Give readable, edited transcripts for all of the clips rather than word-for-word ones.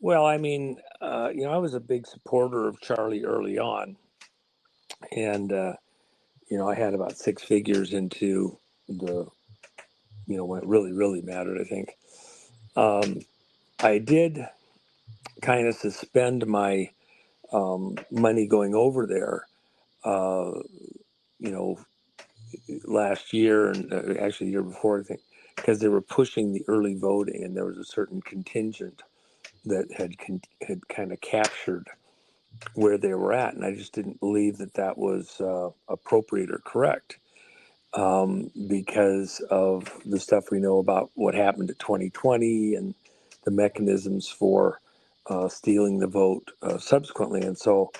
Well, I mean, I was a big supporter of Charlie early on, and I had about six figures into the, when it really, really mattered. I think um, I did kind of suspend my money going over there. Uh, you know, last year and actually the year before, I think, because they were pushing the early voting, and there was a certain contingent that had kind of captured where they were at, and I just didn't believe that that was appropriate or correct because of the stuff we know about what happened at 2020 and the mechanisms for stealing the vote subsequently. And so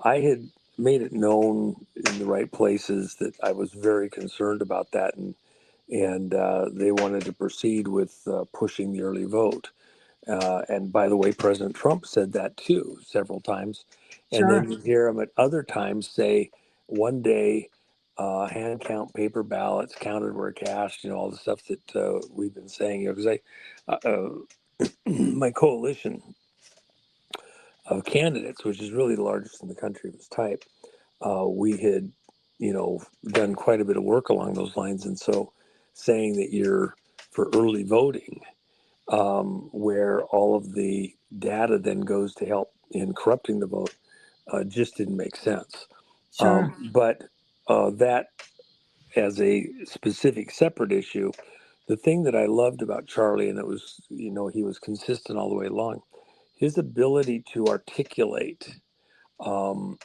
I had made it known in the right places that I was very concerned about that, and they wanted to proceed with pushing the early vote. And by the way, President Trump said that too several times. And then Sure. you hear him at other times say, one day, hand count paper ballots counted were cast, all the stuff that we've been saying. Because my coalition of candidates, which is really the largest in the country of its type, we had, done quite a bit of work along those lines. And so saying that you're for early voting, where all of the data then goes to help in corrupting the vote, just didn't make sense. Sure. But that, as a specific separate issue, the thing that I loved about Charlie, and it was, he was consistent all the way along, his ability to articulate um,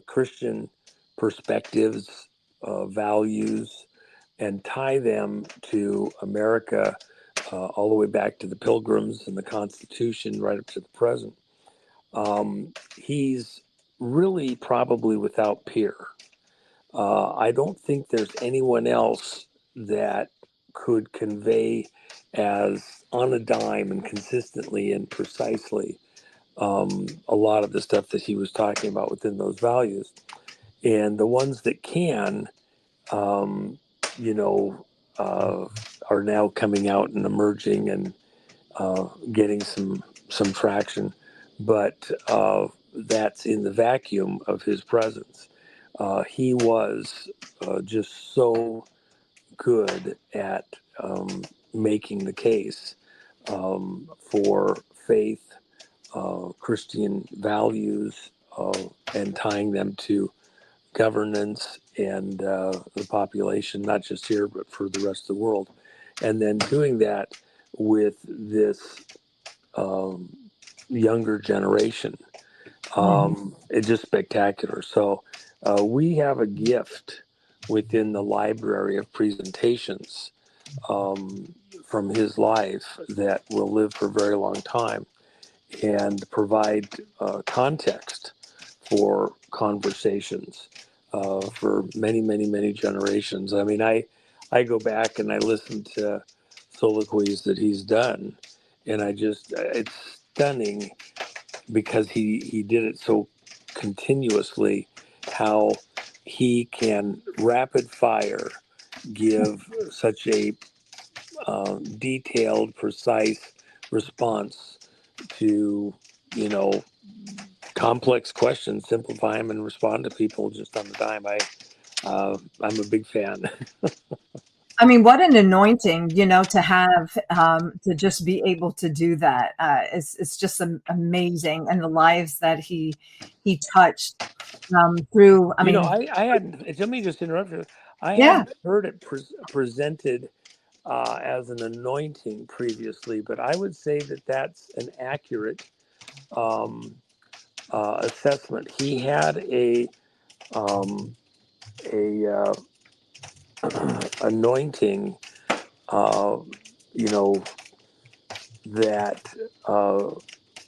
Christian perspectives, values, and tie them to America all the way back to the Pilgrims and the Constitution, right up to the present. He's really probably without peer. I don't think there's anyone else that could convey as on a dime and consistently and precisely a lot of the stuff that he was talking about within those values. And the ones that can, um, you know, uh, are now coming out and emerging and getting some traction, but that's in the vacuum of his presence. He was just so good at making the case for faith, Christian values, and tying them to governance and the population, not just here, but for the rest of the world. And then doing that with this um, younger generation, Mhm. it's just spectacular. So we have a gift within the library of presentations from his life that will live for a very long time and provide context for conversations for many, many, many generations. I mean, I go back and I listen to soliloquies that he's done, and it's stunning because he did it so continuously, how he can rapid fire give such a detailed, precise response to, you know, complex questions, simplify them and respond to people just on the dime. I'm a big fan. I mean, what an anointing, to have, to just be able to do that. It's just amazing, and the lives that he touched through. I mean, I hadn't. Let me just interrupt you. I yeah, hadn't heard it presented as an anointing previously, but I would say that that's an accurate um, assessment. He had um, a anointing, uh, you know, that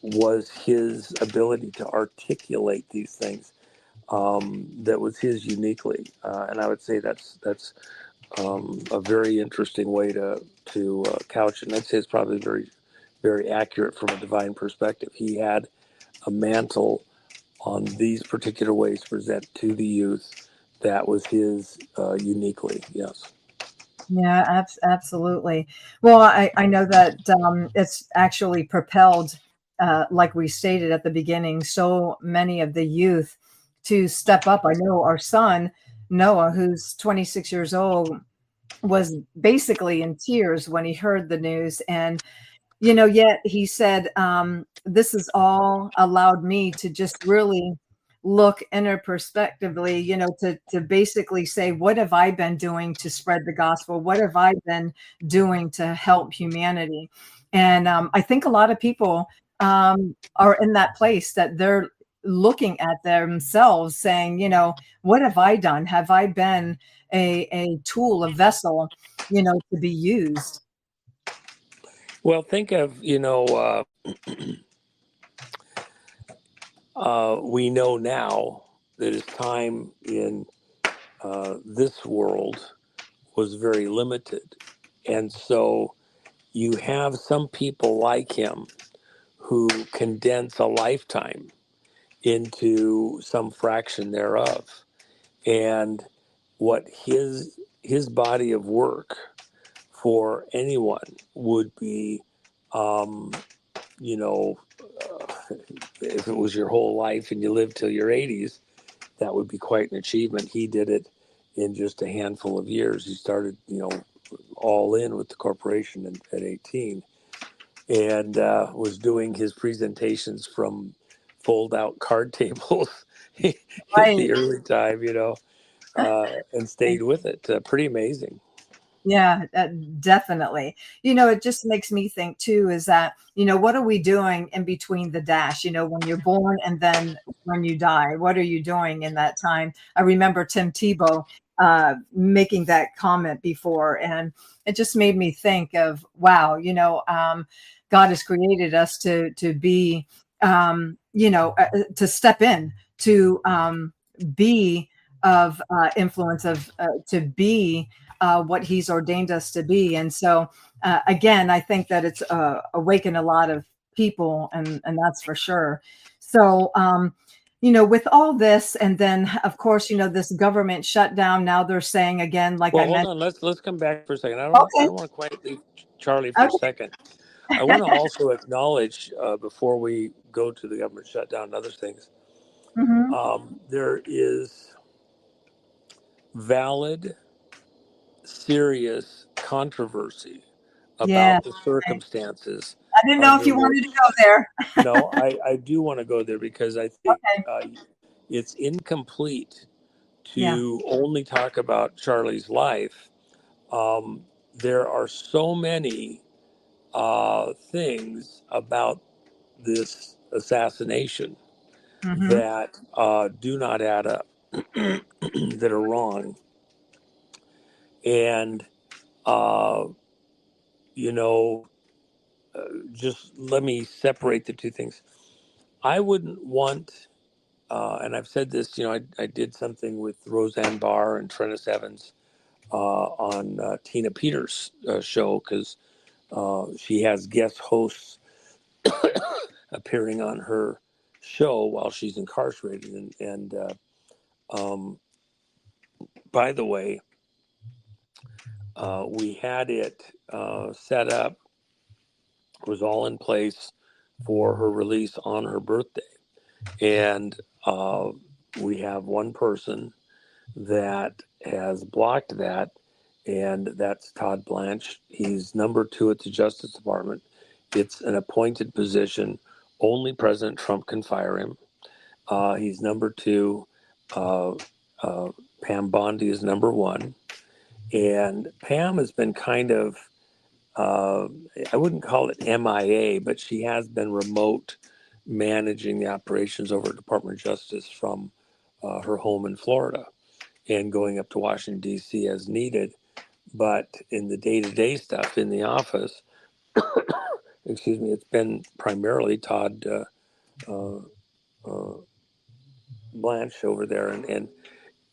was his ability to articulate these things. That was his uniquely, and I would say that's a very interesting way to couch it. And I'd say it's probably very very accurate from a divine perspective. He had a mantle on these particular ways to present to the youth that was his uniquely. Yes. Yeah, absolutely. Well, I know that it's actually propelled, like we stated at the beginning, so many of the youth to step up. I know our son, Noah, who's 26 years old, was basically in tears when he heard the news. And yet he said, this has all allowed me to just really look interperspectively, to basically say, what have I been doing to spread the gospel? What have I been doing to help humanity? And I think a lot of people are in that place that they're looking at themselves saying, what have I done? Have I been a tool, a vessel, to be used? Well, think of, we know now that his time in this world was very limited. And so you have some people like him who condense a lifetime into some fraction thereof. And what his body of work for anyone would be, um, you know, if it was your whole life and you lived till your 80s, that would be quite an achievement. He did it in just a handful of years. He started, all in with the corporation at 18, and was doing his presentations from fold out card tables in Right. the early time, and stayed with it. Pretty amazing. Yeah, definitely. It just makes me think too is that, what are we doing in between the dash, when you're born and then when you die? What are you doing in that time? I remember Tim Tebow making that comment before, and it just made me think of, wow, God has created us to be, to step in, to be of influence, of to be what he's ordained us to be. And so, again, I think that it's awakened a lot of people, and that's for sure. So, with all this, and then of course, this government shutdown. Now they're saying again, like Well, I hold mentioned. on. Let's come back for a second. I Okay. don't want to quite leave Charlie for a Okay. second. I want to also acknowledge before we go to the government shutdown and other things. Hmm. There is valid, serious controversy Yeah. about the Okay. circumstances I didn't know if under you which. wanted to go there. No, I do want to go there because I think Okay. it's incomplete Yeah. to only talk about Charlie's life. There are so many things about this assassination Hmm. that do not add up, that are wrong. And, uh, you know, just let me separate the two things. I wouldn't want, and I've said this, I did something with Roseanne Barr and Trennis Evans on Tina Peters' show because she has guest hosts appearing on her show while she's incarcerated. Um, by the way, we had it set up, it was all in place for her release on her birthday. And we have one person that has blocked that, and that's Todd Blanche. He's number two at the Justice Department. It's an appointed position. Only President Trump can fire him. He's number two. Uh, uh, Pam Bondi is number one. And Pam has been kind of, uh, I wouldn't call it MIA, but she has been remote managing the operations over at Department of Justice from her home in Florida and going up to Washington, D.C. as needed. But in the day to day stuff in the office, excuse me, it's been primarily Todd uh, uh, Blanche over there. And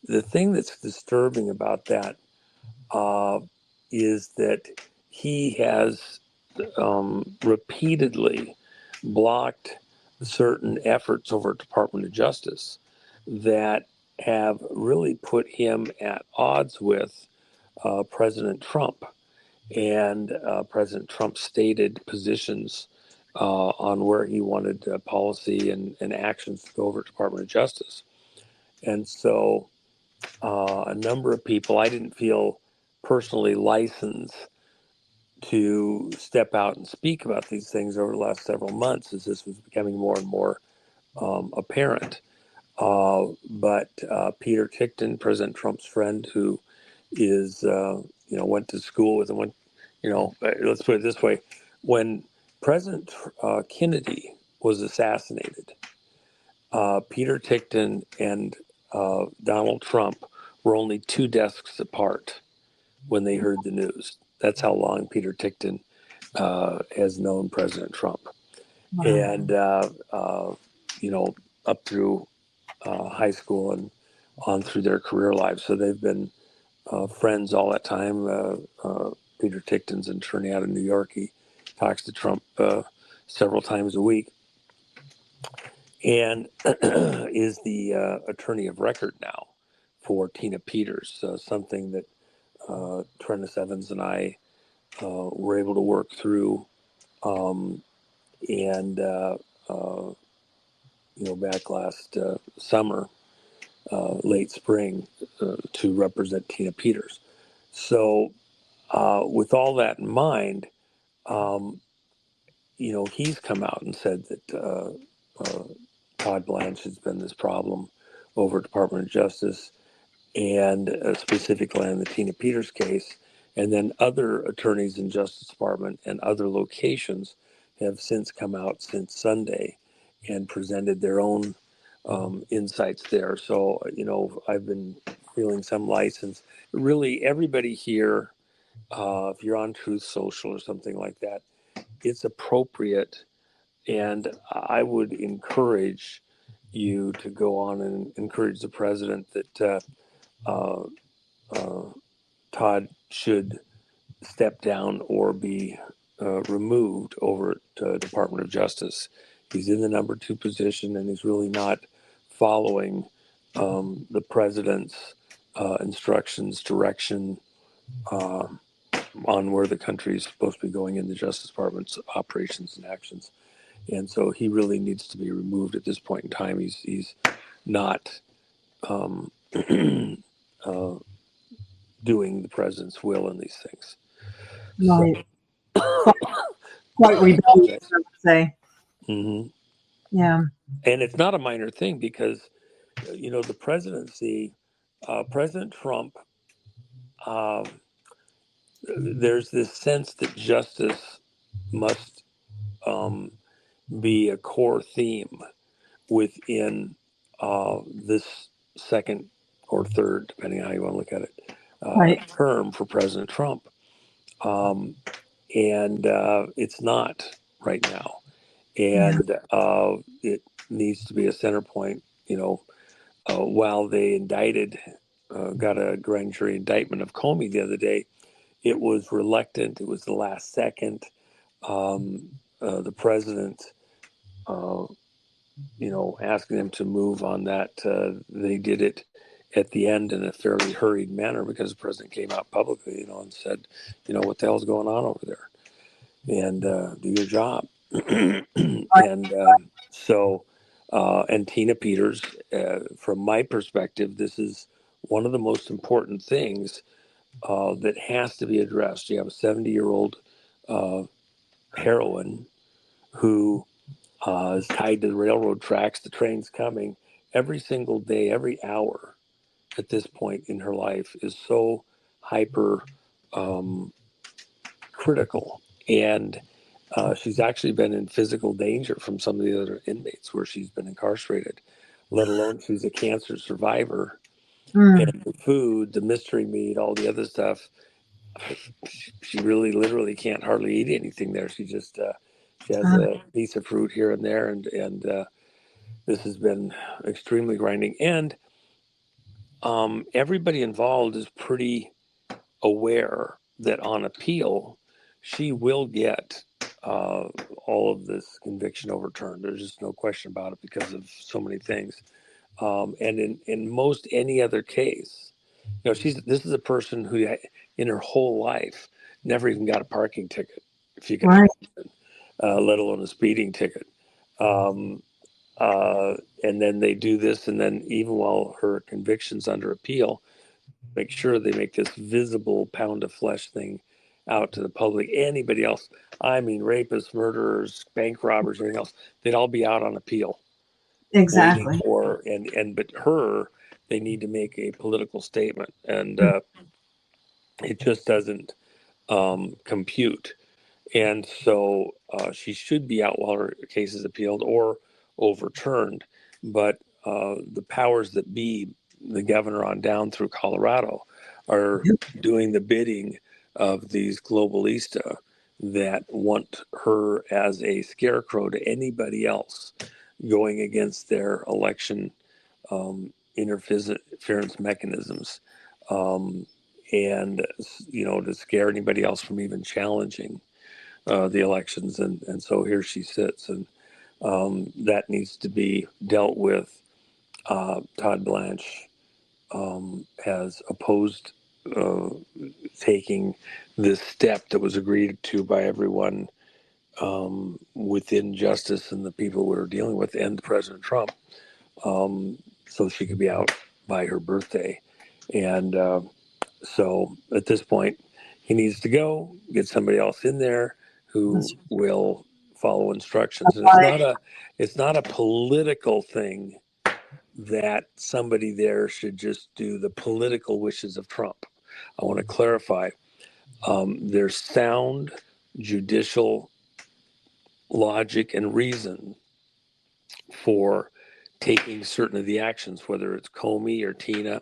the thing that's disturbing about that uh, is that he has repeatedly blocked certain efforts over at Department of Justice that have really put him at odds with President Trump. And President Trump stated positions on where he wanted policy and actions to go over at Department of Justice. And so a number of people, I didn't feel personally licensed to step out and speak about these things over the last several months as this was becoming more and more apparent. But Peter Tickton, President Trump's friend, who is, went to school with him, let's put it this way. When President Kennedy was assassinated, Peter Tickton and Donald Trump were only 2 desks apart when they heard the news. That's how long Peter Tickton has known President Trump. Wow. And, up through high school and on through their career lives. So they've been friends all that time. Peter Tickton's an attorney out of New York. He talks to Trump several times a week and is the attorney of record now for Tina Peters, something that Trennis Evans and I were able to work through. Back last summer, late spring, to represent Tina Peters. So with all that in mind, he's come out and said that Todd Blanche has been this problem over Department of Justice and specifically on the Tina Peters case. And then other attorneys in Justice Department and other locations have since come out since Sunday and presented their own insights there. So, I've been feeling some license. Really, everybody here, if you're on Truth Social or something like that, it's appropriate. And I would encourage you to go on and encourage the president that Todd should step down or be removed over at Department of Justice. He's in the number 2 position, and he's really not following the president's instructions, direction on where the country is supposed to be going in the Justice Department's operations and actions. And so he really needs to be removed at this point in time. He's not doing the president's will in these things. Right. So, quite rebellious, I would say. Mm-hmm. Yeah. And it's not a minor thing because, the presidency, President Trump, there's this sense that justice must be a core theme within this second or third, depending on how you want to look at it, right. term for President Trump. And it's not right now. And it needs to be a center point, while they got a grand jury indictment of Comey the other day, it was reluctant. It was the last second. The president, asking them to move on that. They did it at the end in a fairly hurried manner because the president came out publicly, and said, what the hell's going on over there? And do your job. And and Tina Peters, from my perspective, this is one of the most important things that has to be addressed. You have a 70-year-old heroine who is tied to the railroad tracks. The train's coming every single day, every hour at this point in her life is so hyper critical. And she's actually been in physical danger from some of the other inmates where she's been incarcerated, let alone she's a cancer survivor. And the food, the mystery meat, all the other stuff, she really literally can't hardly eat anything there. She just she has a piece of fruit here and there, and this has been extremely grinding. And everybody involved is pretty aware that on appeal, she will get all of this conviction overturned. There's just no question about it because of so many things. And in most any other case, This is a person who in her whole life never even got a parking ticket, if you can Right. imagine, let alone a speeding ticket. Um, and then they do this, and then even while her conviction's under appeal, make sure they make this visible pound of flesh thing out to the public. Anybody else, I mean, rapists, murderers, bank robbers, everything else, they'd all be out on appeal, waiting Exactly. for but her, they need to make a political statement, and it just doesn't compute. And so she should be out while her case is appealed or overturned. But the powers that be, the governor on down through Colorado, are doing the bidding of these globalista that want her as a scarecrow to anybody else going against their election interference mechanisms. And to scare anybody else from even challenging the elections, and so here she sits, and that needs to be dealt with. Todd Blanche has opposed taking this step that was agreed to by everyone within justice and the people we're dealing with, and President Trump, so she could be out by her birthday. And so at this point, he needs to go, get somebody else in there who will follow instructions. And it's not a political thing that somebody there should just do the political wishes of Trump. I want to clarify. There's sound judicial logic and reason for taking certain of the actions, whether it's Comey or Tina.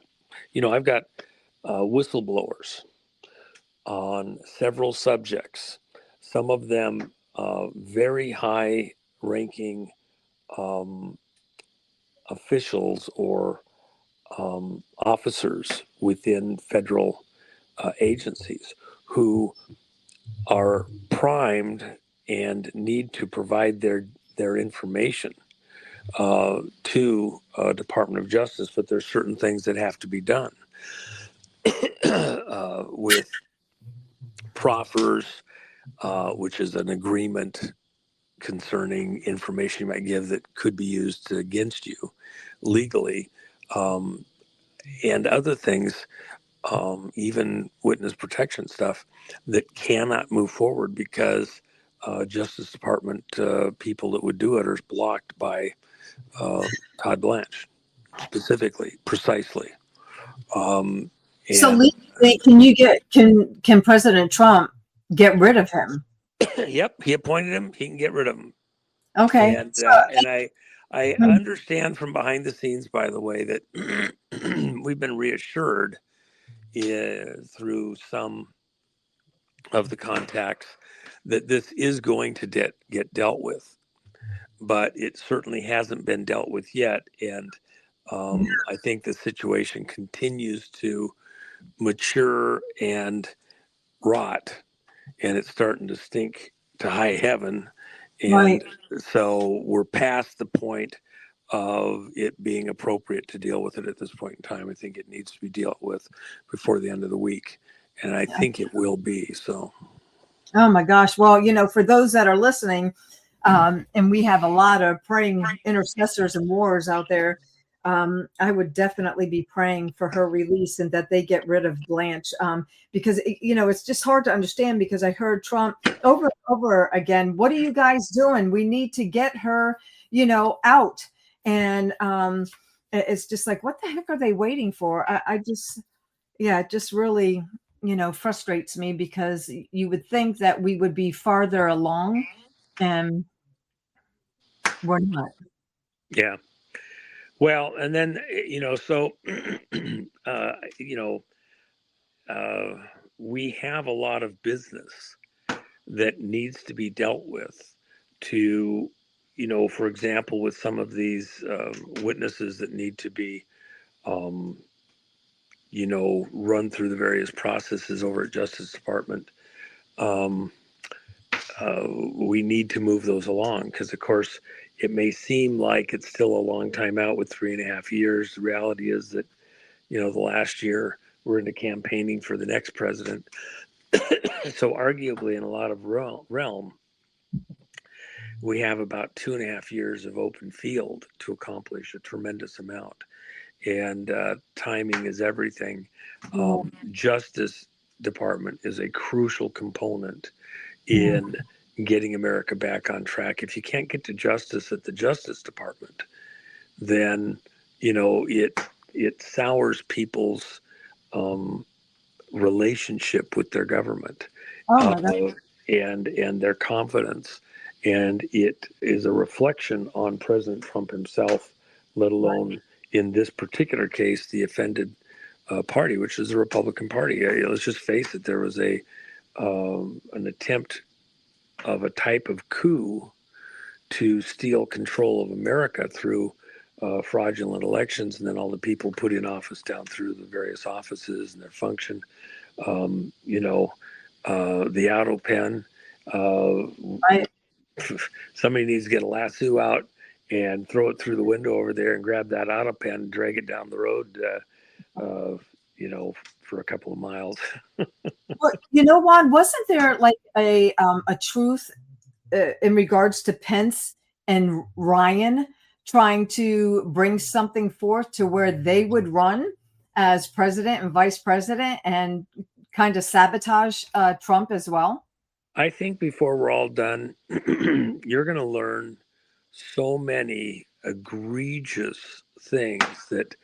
I've got whistleblowers on several subjects, some of them very high ranking officials or officers within federal agencies who are primed and need to provide their information to Department of Justice, but there's certain things that have to be done with proffers, which is an agreement concerning information you might give that could be used against you legally, and other things, even witness protection stuff that cannot move forward because Justice Department people that would do it are blocked by Todd Blanche, precisely. So legally, can President Trump get rid of him? Yep, he appointed him. He can get rid of him. Okay. And I understand from behind the scenes, by the way, that we've been reassured through some of the contacts that this is going to get dealt with, but it certainly hasn't been dealt with yet. And I think the situation continues to mature and rot, and it's starting to stink to high heaven. And right. So we're past the point of it being appropriate to deal with it at this point in time. I think it needs to be dealt with before the end of the week, and I think it will be so. Oh my gosh. Well, for those that are listening, and we have a lot of praying intercessors and wars out there, I would definitely be praying for her release and that they get rid of Blanche, because it's just hard to understand, because I heard Trump over and over again, what are you guys doing? We need to get her, out. And it's just like, what the heck are they waiting for? It just really, frustrates me, because you would think that we would be farther along, and we're not. Yeah. Well, and then, so, we have a lot of business that needs to be dealt with to, for example, with some of these witnesses that need to be, run through the various processes over at Justice Department. We need to move those along because, of course, it may seem like it's still a long time out with 3.5 years. The reality is that, the last year we're into campaigning for the next president. So arguably in a lot of realm, we have about 2.5 years of open field to accomplish a tremendous amount. And timing is everything. Justice Department is a crucial component in getting America back on track. If you can't get to justice at the Justice Department, then it sours people's relationship with their government, and their confidence, and it is a reflection on President Trump himself, let alone in this particular case the offended party, which is the Republican Party. Let's just face it, there was an attempt of a type of coup to steal control of America through fraudulent elections, and then all the people put in office down through the various offices and their function. The auto pen. Somebody needs to get a lasso out and throw it through the window over there and grab that auto pen and drag it down the road, for a couple of miles. Well, Juan, wasn't there like a truth in regards to Pence and Ryan trying to bring something forth to where they would run as president and vice president and kind of sabotage Trump as well? I think before we're all done, you're going to learn so many egregious things that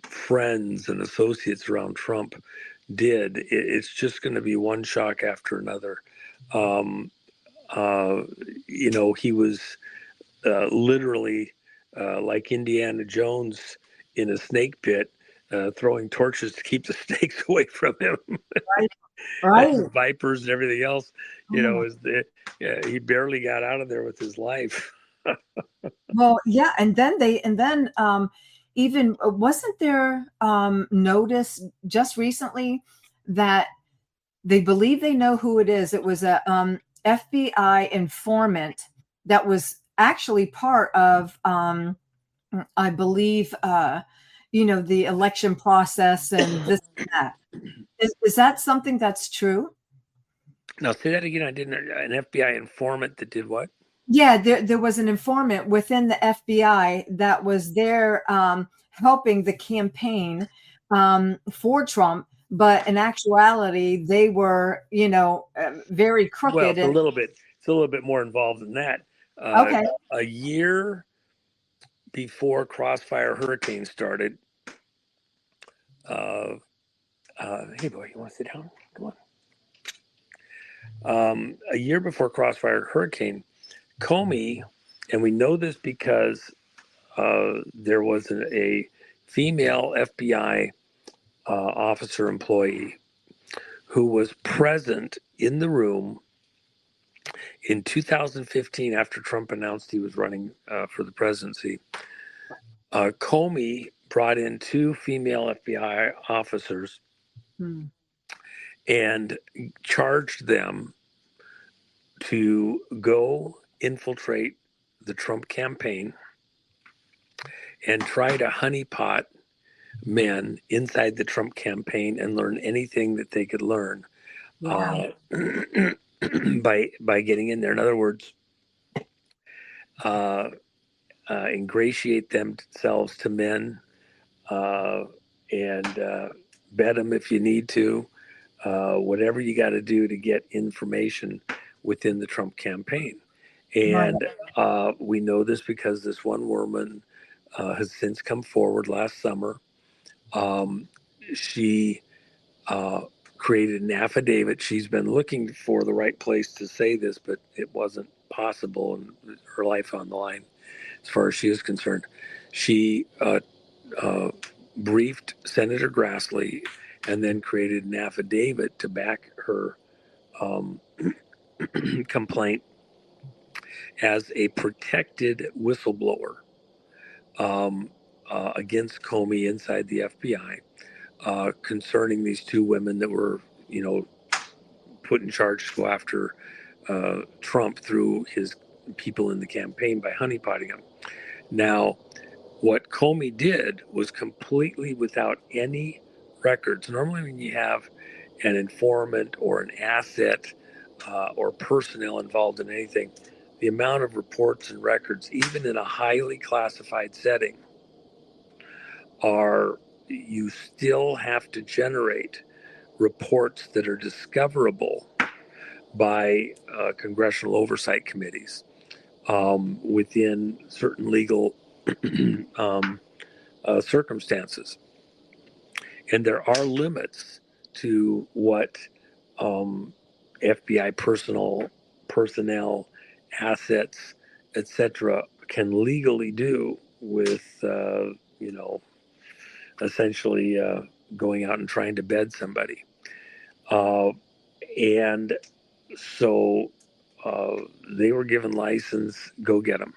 friends and associates around Trump did. It's just going to be one shock after another. He was literally like Indiana Jones in a snake pit, throwing torches to keep the snakes away from him. Right. Vipers and everything else, he barely got out of there with his life. Well, yeah, and then even wasn't there notice just recently that they believe they know who it is? It was a FBI informant that was actually part of, I believe, the election process and this and that. Is that something that's true? Now, say that again. I didn't. An FBI informant that did what? Yeah, there was an informant within the FBI that was there helping the campaign for Trump, but in actuality, they were, very crooked. Well, it's a little bit more involved than that. Okay. A year before Crossfire Hurricane started, hey boy, you want to sit down? Come on. A year before Crossfire Hurricane, Comey, and we know this because there was a female FBI officer employee who was present in the room in 2015 after Trump announced he was running for the presidency. Comey brought in 2 female FBI officers and charged them to go infiltrate the Trump campaign and try to honeypot men inside the Trump campaign and learn anything that they could learn by getting in there. In other words, ingratiate themselves to men and bet them if you need to, whatever you got to do to get information within the Trump campaign. And we know this because this one woman has since come forward last summer. She created an affidavit. She's been looking for the right place to say this, but it wasn't possible, and her life on the line as far as she is concerned. She briefed Senator Grassley and then created an affidavit to back her complaint as a protected whistleblower against Comey inside the FBI concerning these 2 women that were, put in charge to go after Trump through his people in the campaign by honeypotting him. Now, what Comey did was completely without any records. Normally, when you have an informant or an asset or personnel involved in anything, the amount of reports and records, even in a highly classified setting, you still have to generate reports that are discoverable by congressional oversight committees within certain legal circumstances. And there are limits to what FBI personnel, assets, etc., can legally do with, essentially going out and trying to bed somebody. And so they were given license, go get them.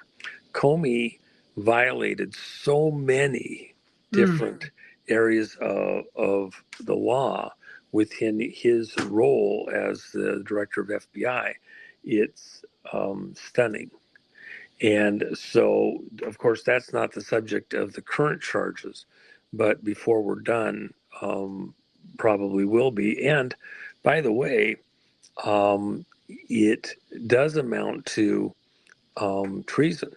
Comey violated so many different areas of the law within his role as the director of FBI. It's stunning. And so, of course, that's not the subject of the current charges, but before we're done, probably will be. And by the way, it does amount to treason.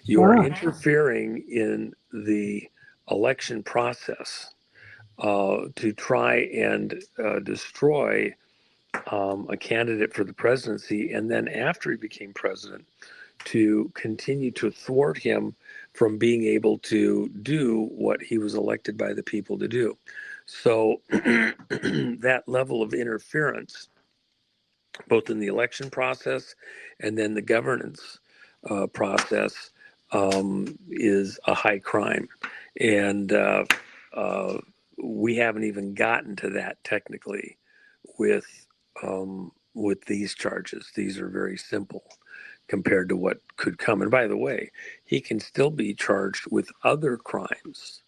You are interfering in the election process to try and destroy a candidate for the presidency, and then after he became president, to continue to thwart him from being able to do what he was elected by the people to do. So that level of interference, both in the election process and then the governance process, is a high crime. And we haven't even gotten to that technically with these charges. These are very simple compared to what could come. And by the way, he can still be charged with other crimes,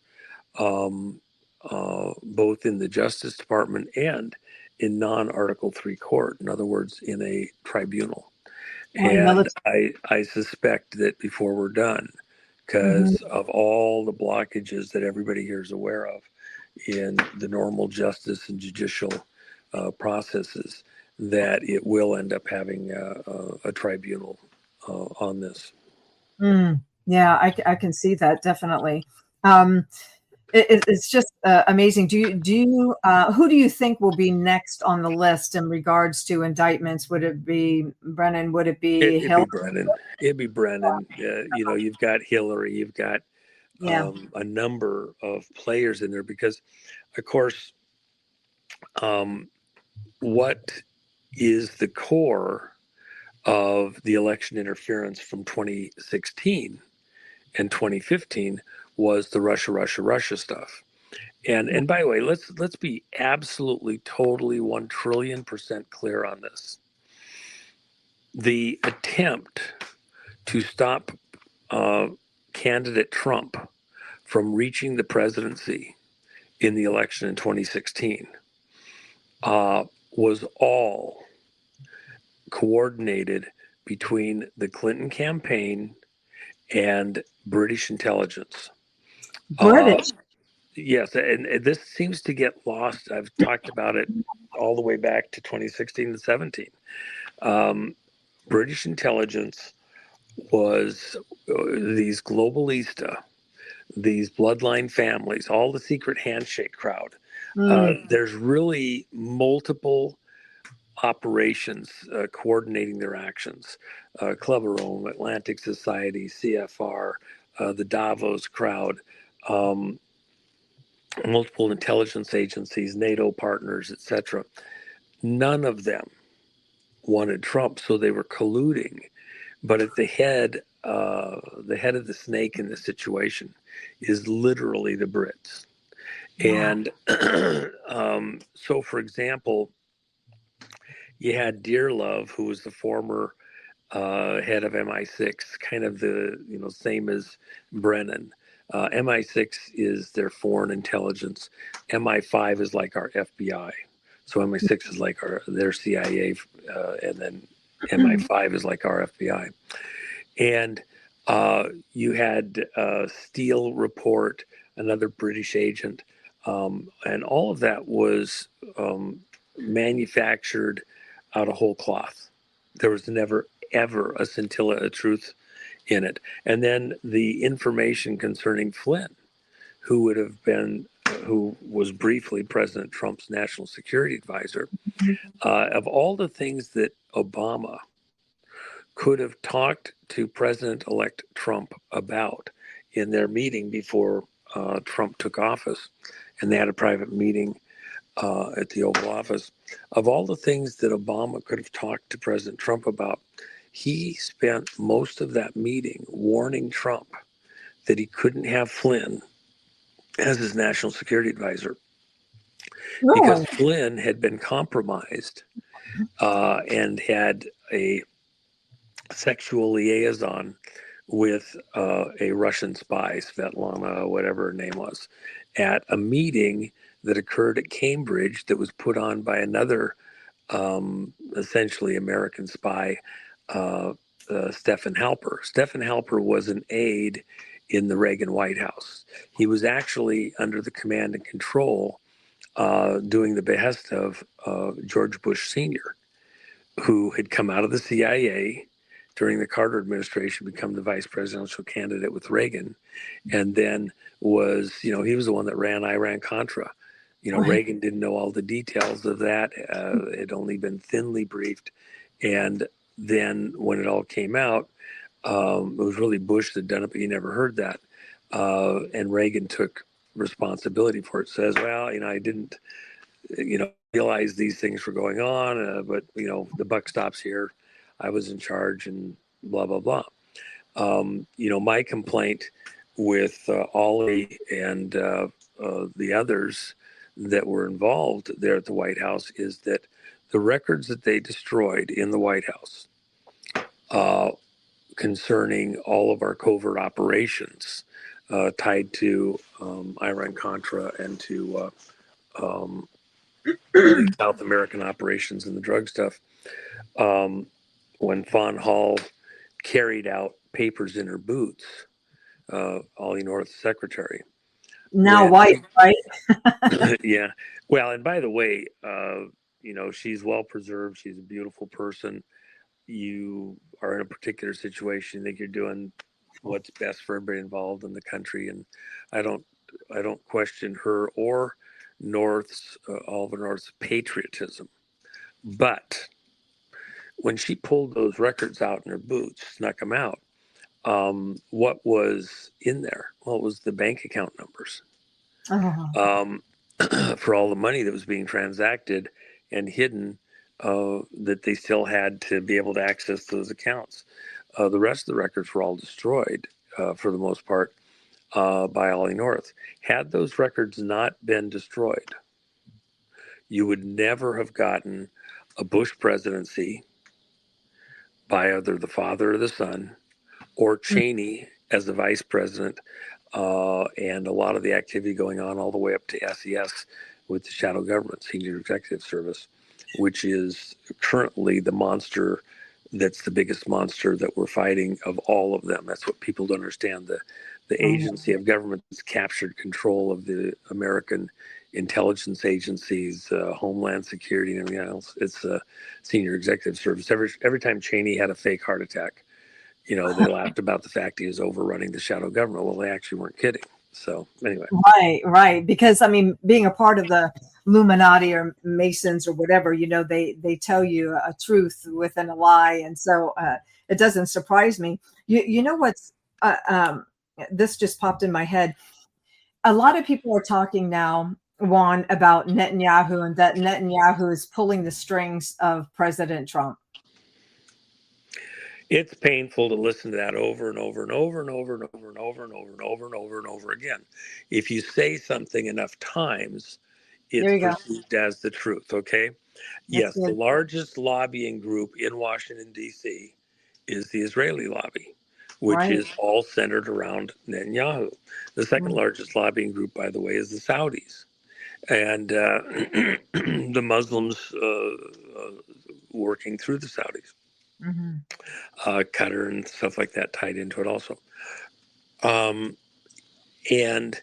both in the Justice Department and in non-Article 3 court, in other words, in a tribunal. And I suspect that before we're done, because of all the blockages that everybody here is aware of in the normal justice and judicial processes, that it will end up having a tribunal on this. Yeah, I can see that definitely. It's just amazing. Do you who do you think will be next on the list in regards to indictments? Would it be Brennan? Would it be Hillary? It'd be Brennan. You've got Hillary. You've got a number of players in there because, of course, what is the core of the election interference from 2016 and 2015 was the Russia stuff. And by the way, let's be absolutely, totally 1 trillion % clear on this. The attempt to stop candidate Trump from reaching the presidency in the election in 2016 was all coordinated between the Clinton campaign and British intelligence. Yes, and this seems to get lost. I've talked about it all the way back to 2016 and 17. British intelligence was these globalista, these bloodline families, all the secret handshake crowd. There's really multiple operations coordinating their actions. Club of Rome, Atlantic Society, CFR, the Davos crowd, multiple intelligence agencies, NATO partners, etc. None of them wanted Trump, so they were colluding. But at the head of the snake in this situation is literally the Brits. And so, for example, you had Dearlove, who was the former head of MI6, kind of the same as Brennan. MI6 is their foreign intelligence. MI5 is like our FBI. So MI6 is like their CIA, and then MI5 is like our FBI. And you had Steele report, another British agent, And all of that was manufactured out of whole cloth. There was never, ever a scintilla of truth in it. And then the information concerning Flynn, who was briefly President Trump's national security advisor, of all the things that Obama could have talked to President-elect Trump about in their meeting before Trump took office, and they had a private meeting at the Oval Office. Of all the things that Obama could have talked to President Trump about, he spent most of that meeting warning Trump that he couldn't have Flynn as his national security advisor because Really? Flynn had been compromised and had a sexual liaison with a Russian spy, Svetlana, whatever her name was, at a meeting that occurred at Cambridge that was put on by another essentially American spy, Stephen Halper. Stephen Halper was an aide in the Reagan White House. He was actually under the command and control doing the behest of George Bush Sr., who had come out of the CIA during the Carter administration, become the vice presidential candidate with Reagan, and then was, he was the one that ran Iran-Contra. Right. Reagan didn't know all the details of that. It had only been thinly briefed. And then when it all came out, it was really Bush that done it, but he never heard that. And Reagan took responsibility for it. Says, well, I didn't, realize these things were going on, but, the buck stops here. I was in charge and blah, blah, blah. My complaint with Ollie and the others that were involved there at the White House is that the records that they destroyed in the White House concerning all of our covert operations tied to Iran-Contra and to the South American operations and the drug stuff, when Fawn Hall carried out papers in her boots, Ollie North's secretary. Now white, right? Yeah. Well, and by the way, she's well preserved. She's a beautiful person. You are in a particular situation. I think you're doing what's best for everybody involved in the country, and I don't question her or Oliver North's patriotism. But when she pulled those records out in her boots, snuck them out, what was in there? Well, it was the bank account numbers for all the money that was being transacted and hidden, that they still had to be able to access those accounts. The rest of the records were all destroyed for the most part by Ollie North. Had those records not been destroyed, you would never have gotten a Bush presidency by either the father or the son, or Cheney as the vice president, and a lot of the activity going on all the way up to SES with the shadow government, Senior Executive Service, which is currently the monster that's the biggest monster that we're fighting of all of them. That's what people don't understand. The agency of government that's captured control of the American intelligence agencies, Homeland Security, and everything else. It's Senior Executive Service. Every time Cheney had a fake heart attack, they laughed about the fact he was overrunning the shadow government. Well, they actually weren't kidding. So anyway. Right. Because being a part of the Illuminati or Masons or whatever, they tell you a truth within a lie, and so it doesn't surprise me. You know what's this just popped in my head. A lot of people are talking now, Juan, about Netanyahu, and that Netanyahu is pulling the strings of President Trump. It's painful to listen to that over and over and over and over and over and over and over and over and over and over again. If you say something enough times, it's perceived as the truth, okay? Yes, the largest lobbying group in Washington, D.C. is the Israeli lobby, which is all centered around Netanyahu. The second largest lobbying group, by the way, is the Saudis. And the Muslims working through the Saudis. Qatar and stuff like that tied into it also. And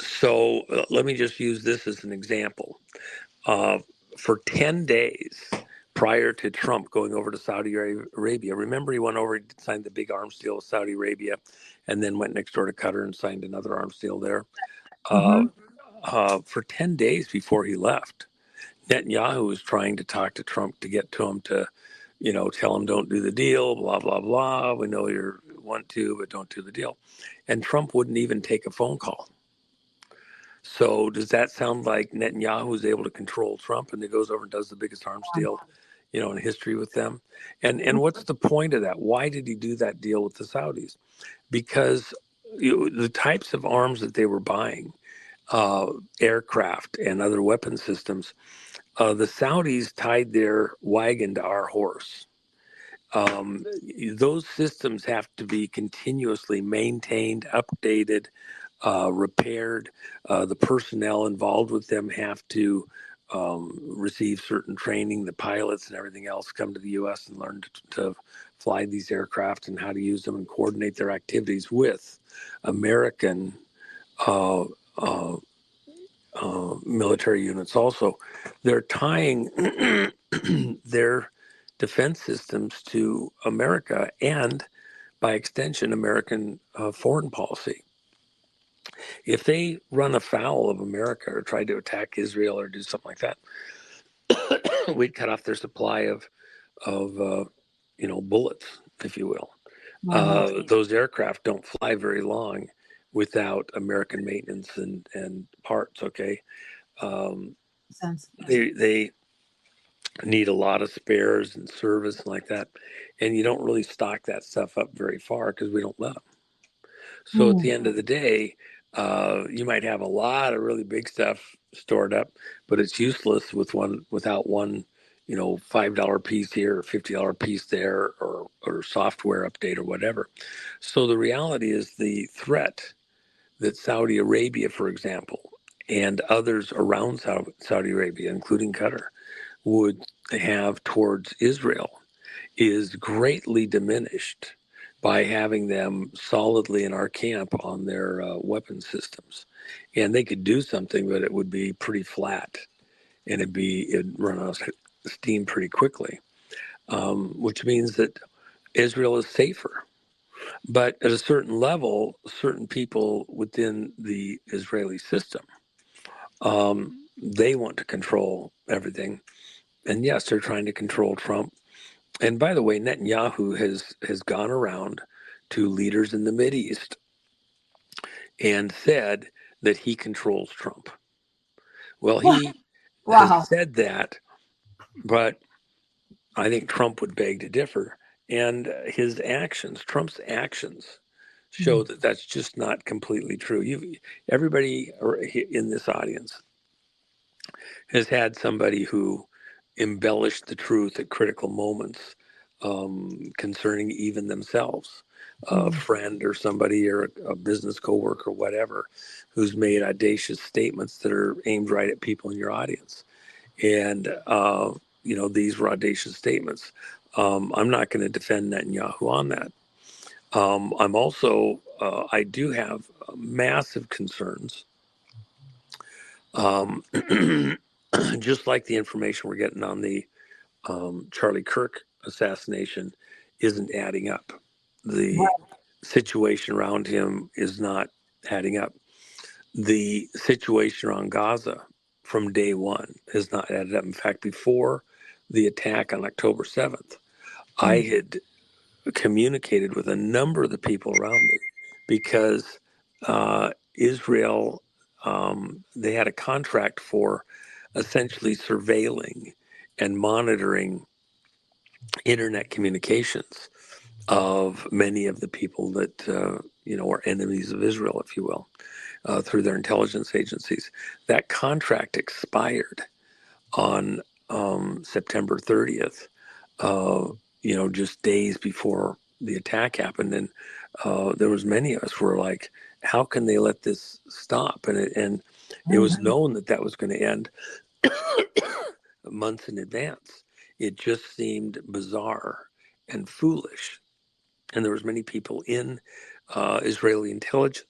So let me just use this as an example. For 10 days prior to Trump going over to Saudi Arabia, remember he went over and signed the big arms deal with Saudi Arabia and then went next door to Qatar and signed another arms deal there. Mm-hmm. For 10 days before he left, Netanyahu was trying to talk to Trump to get to him to, tell him don't do the deal, blah, blah, blah. We know you want to, but don't do the deal. And Trump wouldn't even take a phone call. So does that sound like Netanyahu is able to control Trump and he goes over and does the biggest arms deal, in history with them? And what's the point of that? Why did he do that deal with the Saudis? Because the types of arms that they were buying, aircraft and other weapon systems, the Saudis tied their wagon to our horse. Those systems have to be continuously maintained, updated, repaired. The personnel involved with them have to receive certain training. The pilots and everything else come to the U.S. and learn to fly these aircraft and how to use them and coordinate their activities with American military units. Also, they're tying their defense systems to America and, by extension, American foreign policy. If they run afoul of America or try to attack Israel or do something like that, we'd cut off their supply of bullets, if you will. Those aircraft don't fly very long without American maintenance and parts. Okay, they need a lot of spares and service and like that, and you don't really stock that stuff up very far because we don't let them. So at the end of the day, you might have a lot of really big stuff stored up, but it's useless without one, $5 piece here or $50 piece there or software update or whatever. So the reality is the threat that Saudi Arabia, for example, and others around Saudi Arabia, including Qatar, would have towards Israel is greatly diminished by having them solidly in our camp on their weapon systems. And they could do something, but it would be pretty flat and it'd run out of steam pretty quickly, which means that Israel is safer. But at a certain level, certain people within the Israeli system, they want to control everything. And yes, they're trying to control Trump. And by the way, Netanyahu has gone around to leaders in the Mideast and said that he controls Trump. Well, he has said that, but I think Trump would beg to differ. And Trump's actions, show that that's just not completely true. Everybody in this audience has had somebody who embellished the truth at critical moments concerning even themselves, a friend or somebody or a business coworker or whatever, who's made audacious statements that are aimed right at people in your audience. And, these were audacious statements. I'm not going to defend Netanyahu on that. I'm also, I do have massive concerns, just like the information we're getting on the Charlie Kirk assassination isn't adding up. The situation around him is not adding up. The situation around Gaza from day one has not added up. In fact, before the attack on October 7th, I had communicated with a number of the people around me because Israel, they had a contract for essentially surveilling and monitoring internet communications of many of the people that, were enemies of Israel, if you will, through their intelligence agencies. That contract expired on September 30th. Just days before the attack happened. And there was many of us who were like, how can they let this stop? And it was known that was going to end months in advance. It just seemed bizarre and foolish. And there was many people in Israeli intelligence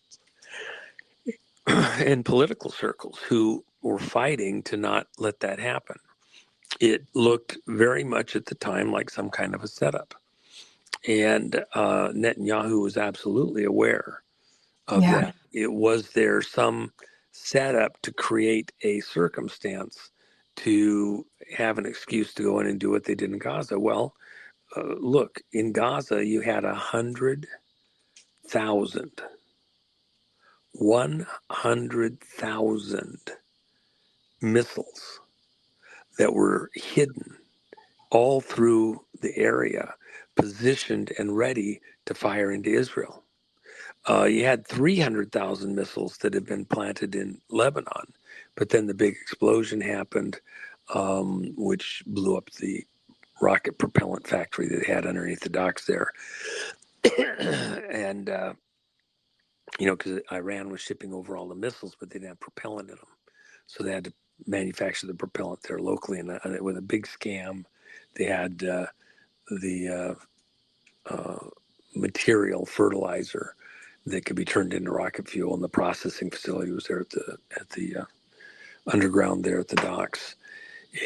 in political circles who were fighting to not let that happen. It looked very much at the time like some kind of a setup. And Netanyahu was absolutely aware of Yeah. that. It was there some setup to create a circumstance to have an excuse to go in and do what they did in Gaza. Well, look, in Gaza, you had 100,000 missiles that were hidden all through the area, positioned and ready to fire into Israel. You had 300,000 missiles that had been planted in Lebanon, but then the big explosion happened, which blew up the rocket propellant factory that they had underneath the docks there. And, because Iran was shipping over all the missiles, but they didn't have propellant in them. So they had to manufacture the propellant there locally. And with a big scam, they had the material fertilizer that could be turned into rocket fuel, and the processing facility was there at the underground there at the docks.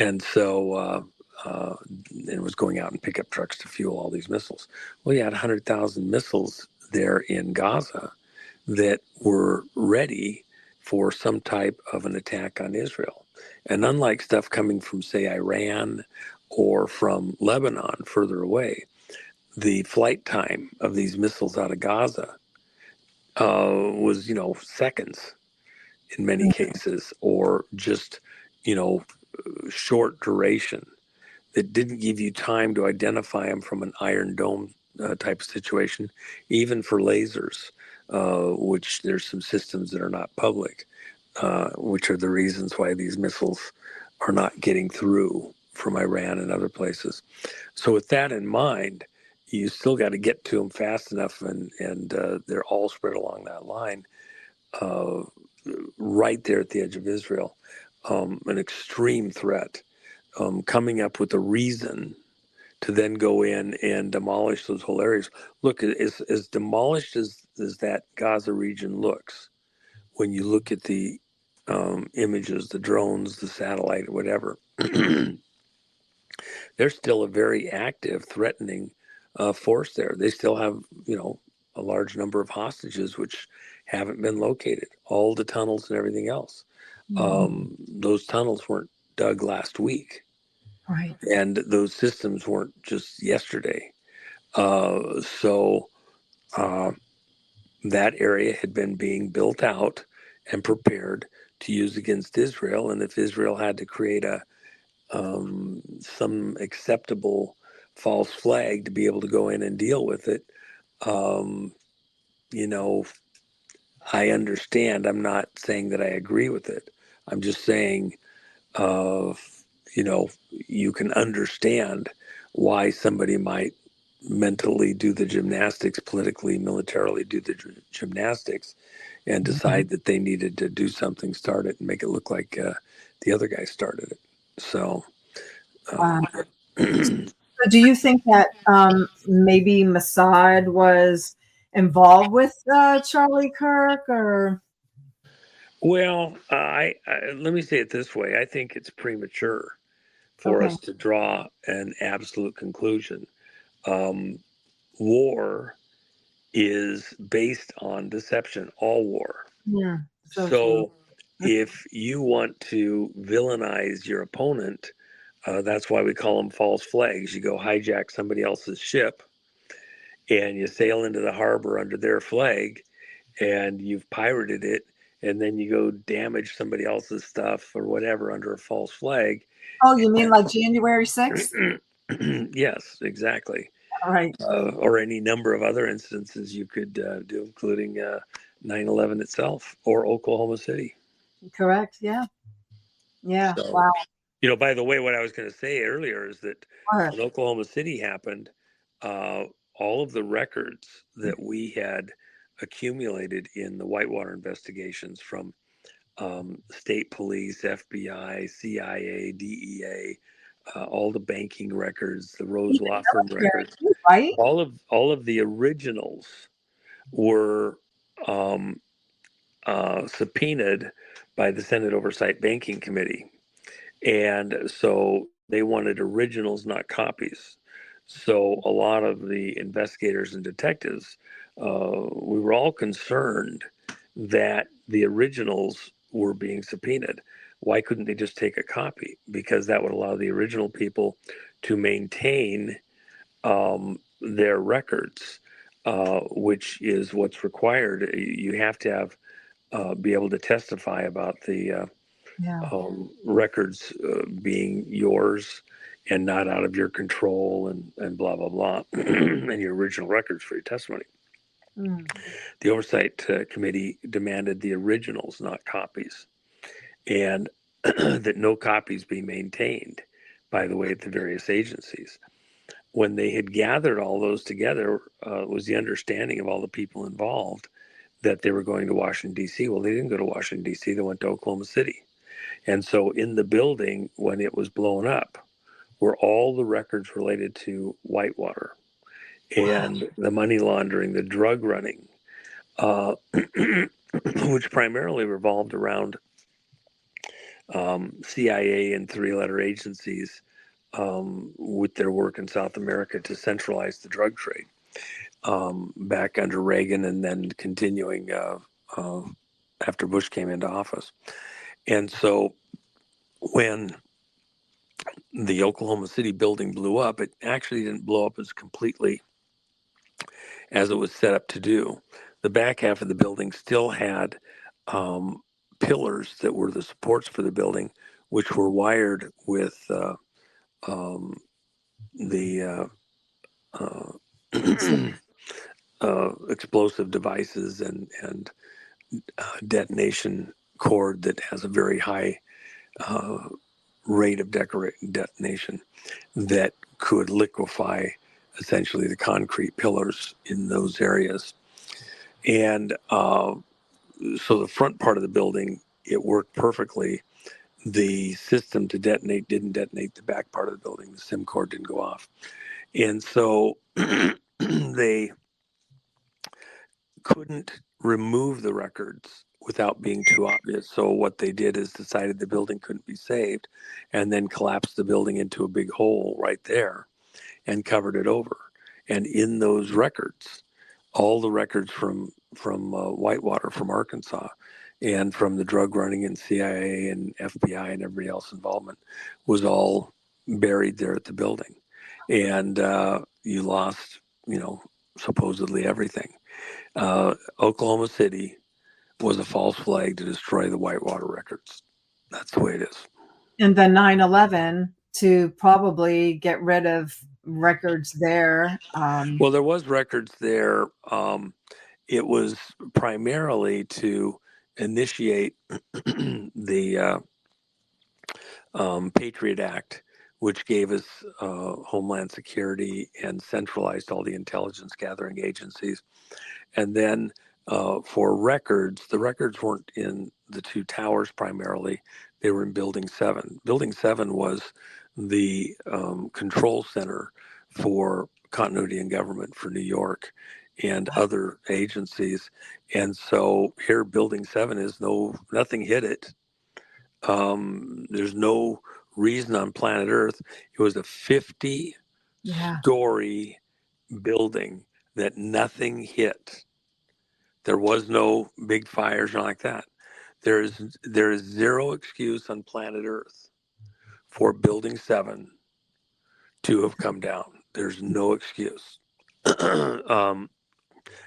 And so it was going out in pickup trucks to fuel all these missiles. Well, you had 100,000 missiles there in Gaza that were ready for some type of an attack on Israel. And unlike stuff coming from, say, Iran or from Lebanon further away, the flight time of these missiles out of Gaza was, seconds in many cases, or just, short duration that didn't give you time to identify them from an Iron Dome type of situation, even for lasers, which there's some systems that are not public, which are the reasons why these missiles are not getting through from Iran and other places. So with that in mind, you still got to get to them fast enough, and they're all spread along that line, right there at the edge of Israel. An extreme threat, coming up with a reason to then go in and demolish those whole areas. Look, as demolished as that Gaza region looks, when you look at the images, the drones, the satellite, whatever, there's still a very active, threatening force there. They still have, a large number of hostages which haven't been located, all the tunnels and everything else. Those tunnels weren't dug last week. Right. And those systems weren't just yesterday. So that area had been being built out and prepared to use against Israel. And if Israel had to create some acceptable false flag to be able to go in and deal with it, I understand. I'm not saying that I agree with it. I'm just saying, you can understand why somebody might mentally do the gymnastics, politically, militarily do the gymnastics, and decide that they needed to do something, start it, and make it look like the other guy started it. So, So do you think that maybe Mossad was involved with Charlie Kirk, or? well, I let me say it this way: I think it's premature for Okay. us to draw an absolute conclusion. War is based on deception, all war. Yeah. So true. So if you want to villainize your opponent, that's why we call them false flags. You go hijack somebody else's ship and you sail into the harbor under their flag and you've pirated it, and then you go damage somebody else's stuff or whatever under a false flag. Oh, you mean like January 6th? Yes, exactly. All right. Or any number of other instances you could do, including 9/11 itself or Oklahoma City. Correct. Yeah. Yeah. So, Wow. by the way, what I was going to say earlier is that Sure. when Oklahoma City happened, all of the records that we had accumulated in the Whitewater investigations from state police, FBI, CIA, DEA, all the banking records, the Rose Even Law Firm military records, too, right? all of the originals were subpoenaed by the Senate Oversight Banking Committee. And so they wanted originals, not copies. So a lot of the investigators and detectives, we were all concerned that the originals were being subpoenaed. Why couldn't they just take a copy? Because that would allow the original people to maintain their records, which is what's required. You have to have be able to testify about the records being yours and not out of your control, and blah, blah, blah, and your original records for your testimony. The Oversight Committee demanded the originals, not copies, and that no copies be maintained, by the way, at the various agencies. When they had gathered all those together, it was the understanding of all the people involved that they were going to Washington, D.C. Well, they didn't go to Washington, D.C. They went to Oklahoma City. And so in the building, when it was blown up, were all the records related to Whitewater and the money laundering, the drug running, which primarily revolved around CIA and three-letter agencies with their work in South America to centralize the drug trade back under Reagan, and then continuing after Bush came into office. And so when the Oklahoma City building blew up, it actually didn't blow up as completely as it was set up to do. The back half of the building still had pillars that were the supports for the building, which were wired with the explosive devices and detonation cord that has a very high rate of detonation that could liquefy essentially the concrete pillars in those areas. And so the front part of the building, it worked perfectly. The system to detonate didn't detonate the back part of the building. The SIM cord didn't go off. And so they couldn't remove the records without being too obvious. So what they did is decided the building couldn't be saved, and then collapsed the building into a big hole right there and covered it over. And in those records, all the records from Whitewater, from Arkansas, and from the drug running and CIA and FBI and everybody else involvement was all buried there at the building. And you lost, supposedly everything. Oklahoma City was a false flag to destroy the Whitewater records. That's the way it is. And then 9/11 to probably get rid of records there. Well, there was records there. It was primarily to initiate the Patriot Act, which gave us Homeland Security and centralized all the intelligence gathering agencies. And then for records, the records weren't in the two towers primarily. They were in Building 7. Building 7 was the control center for continuity in government for New York and other agencies. And so here, Building 7 is nothing hit it. There's no reason on planet Earth. It was a 50-story building that nothing hit. There was no big fires or like that. There is zero excuse on planet Earth for Building 7 to have come down. There's no excuse.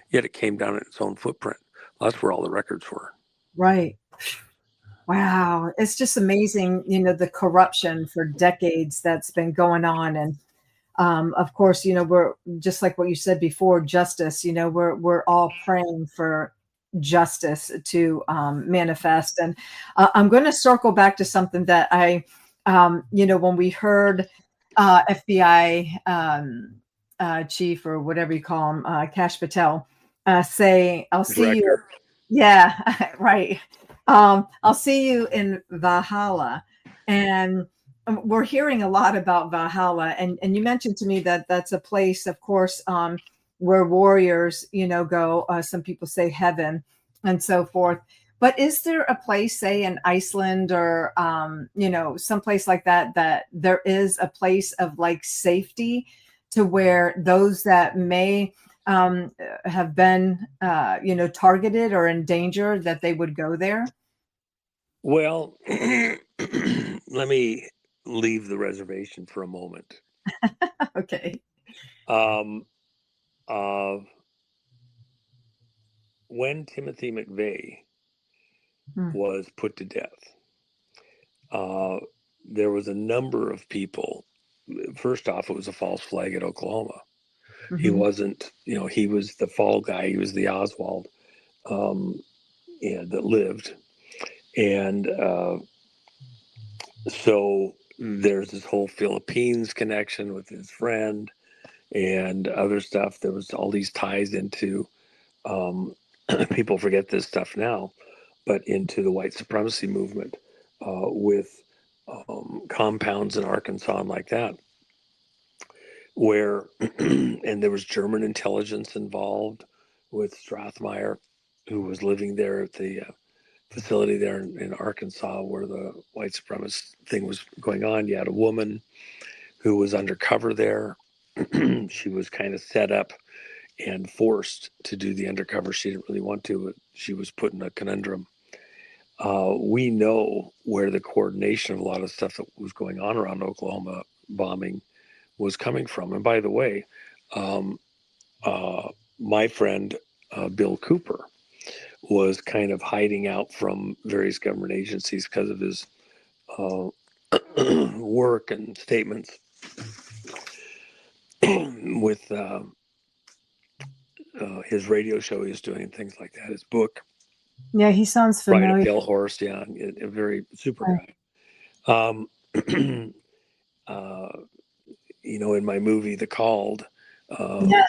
Yet it came down in its own footprint. Well, that's where all the records were. Right. Wow. It's just amazing, the corruption for decades that's been going on. And of course, we're just like what you said before, justice, we're all praying for justice to manifest. And I'm going to circle back to something that I, when we heard FBI chief, or whatever you call him, Kash Patel, say, I'll see you. Yeah, right. I'll see you in Valhalla. And we're hearing a lot about Valhalla. And you mentioned to me that that's a place, of course, where warriors, go. Some people say heaven and so forth. But is there a place, say in Iceland or someplace like that, that there is a place of like safety to where those that may have been targeted or in danger, that they would go there? Well, let me leave the reservation for a moment. Okay. Um, uh, when Timothy McVeigh Hmm. was put to death, there was a number of people. First off, it was a false flag at Oklahoma. He Hmm. wasn't, he was the fall guy. He was the Oswald that lived. And so there's this whole Philippines connection with his friend and other stuff. There was all these ties into, people forget this stuff now, but into the white supremacy movement with compounds in Arkansas and like that, where, and there was German intelligence involved with Strathmeyer, who was living there at the facility there in Arkansas where the white supremacist thing was going on. You had a woman who was undercover there. She was kind of set up and forced to do the undercover. She didn't really want to, but she was put in a conundrum. We know where the coordination of a lot of stuff that was going on around Oklahoma bombing was coming from. And by the way, um, my friend Bill Cooper was kind of hiding out from various government agencies because of his uh, work and statements with his radio show he was doing and things like that. His book, Yeah, he sounds Ride a familiar. Pale Horse, yeah, a very super guy. Um, uh, in my movie, The Called, Yeah,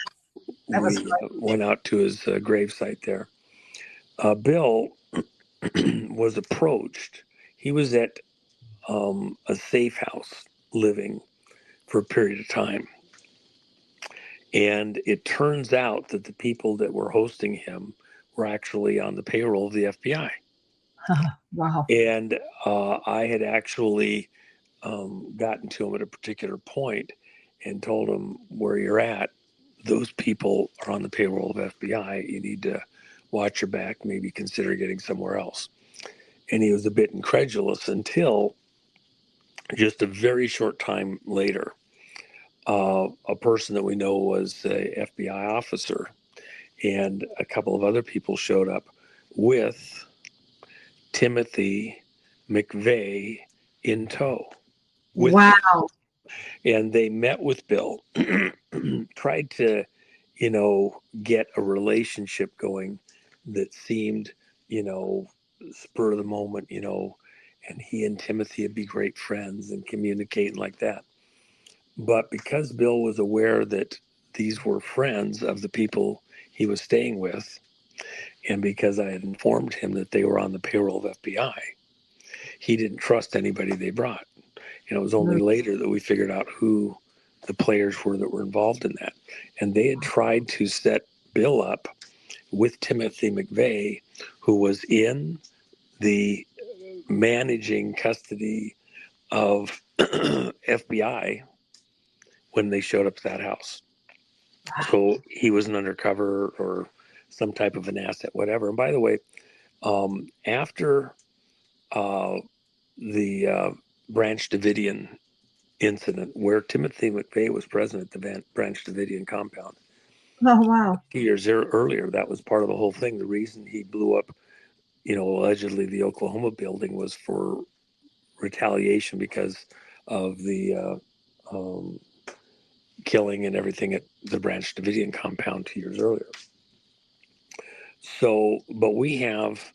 that was we went out to his gravesite there. Bill was approached. He was at a safe house living for a period of time. And it turns out that the people that were hosting him were actually on the payroll of the FBI. wow. And I had actually gotten to him at a particular point and told him, where you're at, those people are on the payroll of FBI. You need to watch your back, maybe consider getting somewhere else. And he was a bit incredulous until just a very short time later, a person that we know was a FBI officer and a couple of other people showed up with Timothy McVeigh in tow with them. Wow. And they met with Bill, tried to, get a relationship going that seemed, spur of the moment, and he and Timothy would be great friends and communicate like that. But because Bill was aware that these were friends of the people he was staying with, and because I had informed him that they were on the payroll of FBI, he didn't trust anybody they brought. And it was only later that we figured out who the players were that were involved in that. And they had tried to set Bill up with Timothy McVeigh, who was in the managing custody of FBI when they showed up at that house. So he was an undercover or some type of an asset, whatever. And by the way, after the Branch Davidian incident, where Timothy McVeigh was present at the Branch Davidian compound, Oh, wow. 2 years earlier, that was part of the whole thing. The reason he blew up, allegedly the Oklahoma building was for retaliation because of the killing and everything at the Branch Davidian compound 2 years earlier. So, but we have,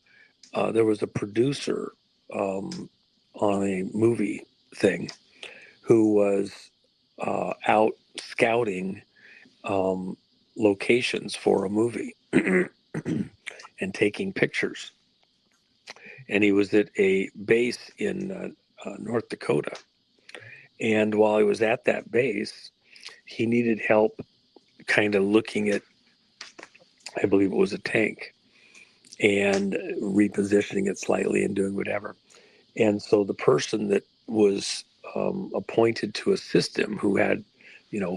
there was a producer on a movie thing who was out scouting locations for a movie and taking pictures. And he was at a base in North Dakota. And while he was at that base, he needed help kind of looking at, I believe it was a tank. and repositioning it slightly and doing whatever. And so the person that was appointed to assist him, who had,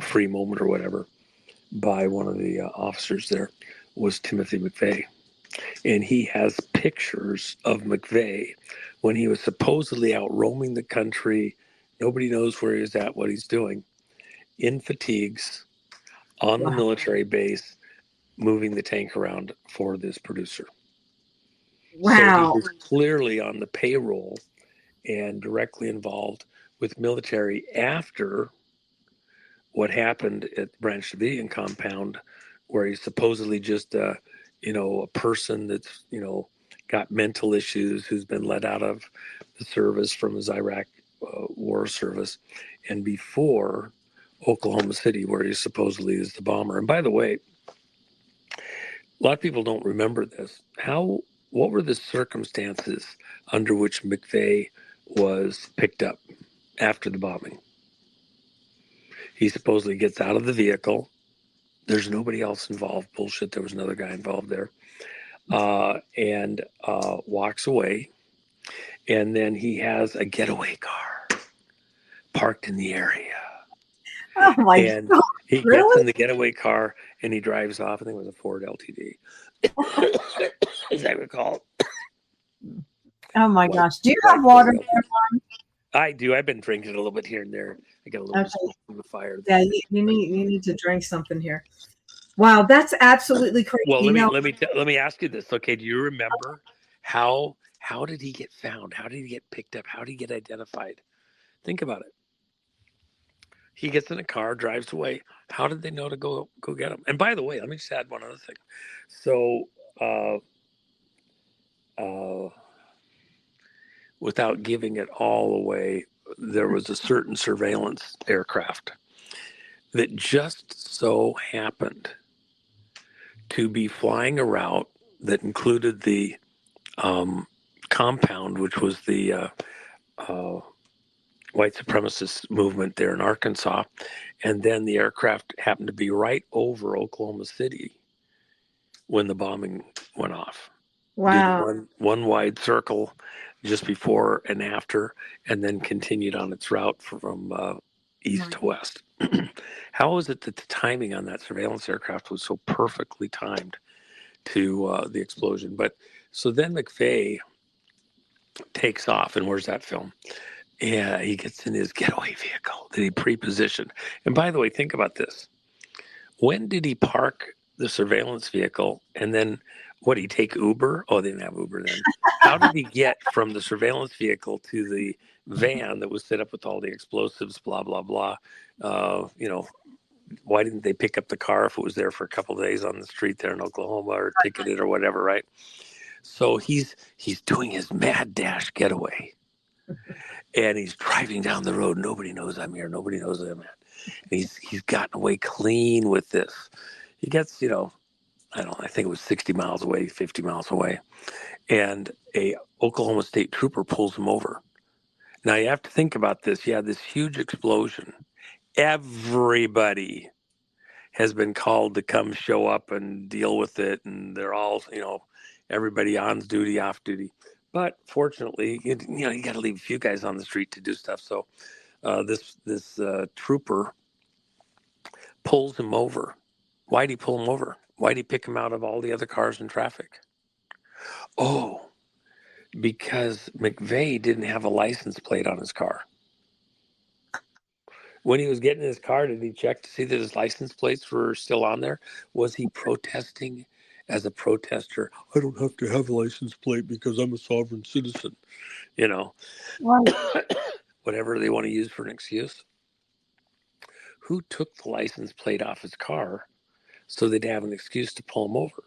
free moment or whatever, by one of the officers there, was Timothy McVeigh. And he has pictures of McVeigh when he was supposedly out roaming the country. Nobody knows where he's at, what he's doing, in fatigues, on the Wow. military base, moving the tank around for this producer. So he Wow. was clearly on the payroll and directly involved with military after what happened at the Branch Davidian compound, where he's supposedly just a person that's, got mental issues, who's been let out of the service from his Iraq war service, and before Oklahoma City, where he supposedly is the bomber. And by the way, a lot of people don't remember this. What were the circumstances under which McVeigh was picked up after the bombing? He supposedly gets out of the vehicle. There's nobody else involved. Bullshit. There was another guy involved there. And walks away. And then he has a getaway car parked in the area. Oh my And God. he gets Really? in the getaway car and he drives off. I think it was a Ford LTD, as I recall. Oh my White, gosh. Do you white have water Ford there? LTD. I do. I've been drinking a little bit here and there. I got a little bit of Okay. smoke from the fire. Yeah, you need to drink something here. Wow, that's absolutely crazy. Well, let me ask you this. Okay, do you remember how did he get found? How did he get picked up? How did he get identified? Think about it. He gets in a car, drives away. How did they know to go get him? And by the way, let me just add one other thing. So, without giving it all away, there was a certain surveillance aircraft that just so happened to be flying a route that included the compound, which was the white supremacist movement there in Arkansas. And then the aircraft happened to be right over Oklahoma City when the bombing went off. Wow. Did one wide circle just before and after, and then continued on its route from east to west. How is it that the timing on that surveillance aircraft was so perfectly timed to the explosion? But so then McVeigh takes off, and where's that film? Yeah, he gets in his getaway vehicle that he pre-positioned. And by the way, think about this. When did he park the surveillance vehicle? And then what, did he take Uber? Oh, they didn't have Uber then. How did he get from the surveillance vehicle to the van that was set up with all the explosives, blah, blah, blah? Why didn't they pick up the car if it was there for a couple of days on the street there in Oklahoma, or ticketed or whatever, right? So he's doing his mad dash getaway. And he's driving down the road. Nobody knows I'm here. Nobody knows I'm at. And he's gotten away clean with this. He gets, I don't know, I think it was 60 miles away, 50 miles away. And a Oklahoma State trooper pulls him over. Now you have to think about this. Yeah, this huge explosion. Everybody has been called to come show up and deal with it. And they're all, everybody on duty, off duty. But fortunately, you got to leave a few guys on the street to do stuff. So this trooper pulls him over. Why'd he pull him over? Why'd he pick him out of all the other cars in traffic? Oh, because McVeigh didn't have a license plate on his car. When he was getting in his car, did he check to see that his license plates were still on there? Was he protesting as a protester? I don't have to have a license plate because I'm a sovereign citizen. Right. Whatever they want to use for an excuse. Who took the license plate off his car so they'd have an excuse to pull him over?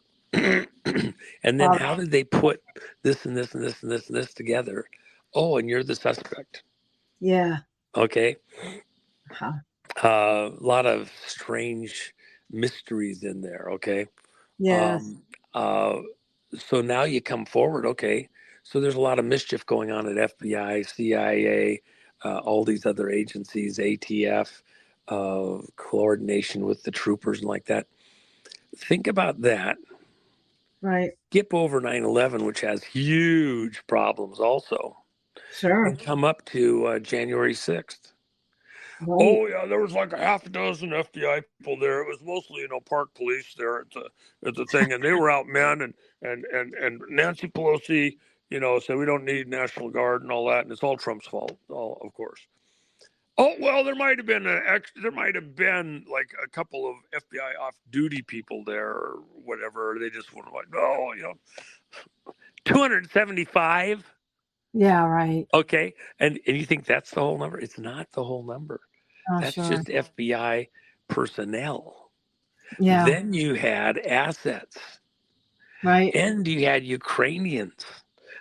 And then how did they put this and this and this and this and this together? Oh, and you're the suspect. Yeah. Okay. Huh. A lot of strange mysteries in there. Okay. Yes. So now you come forward. Okay. So there's a lot of mischief going on at FBI, CIA, all these other agencies, ATF, coordination with the troopers and like that. Think about that. Right. Skip over 9/11, which has huge problems also, Sure. and come up to January 6th. Right. Oh yeah, there was like a half a dozen FBI people there. It was mostly, park police there at the thing, and they were outmen, and Nancy Pelosi, said we don't need National Guard and all that, and it's all Trump's fault, all of course. Oh well, there might have been like a couple of FBI off-duty people there or whatever. They just were like, no, 275. Yeah. Right. Okay, and you think that's the whole number? It's not the whole number. Oh, That's sure. just FBI personnel. Yeah. Then you had assets, Right. and you had Ukrainians.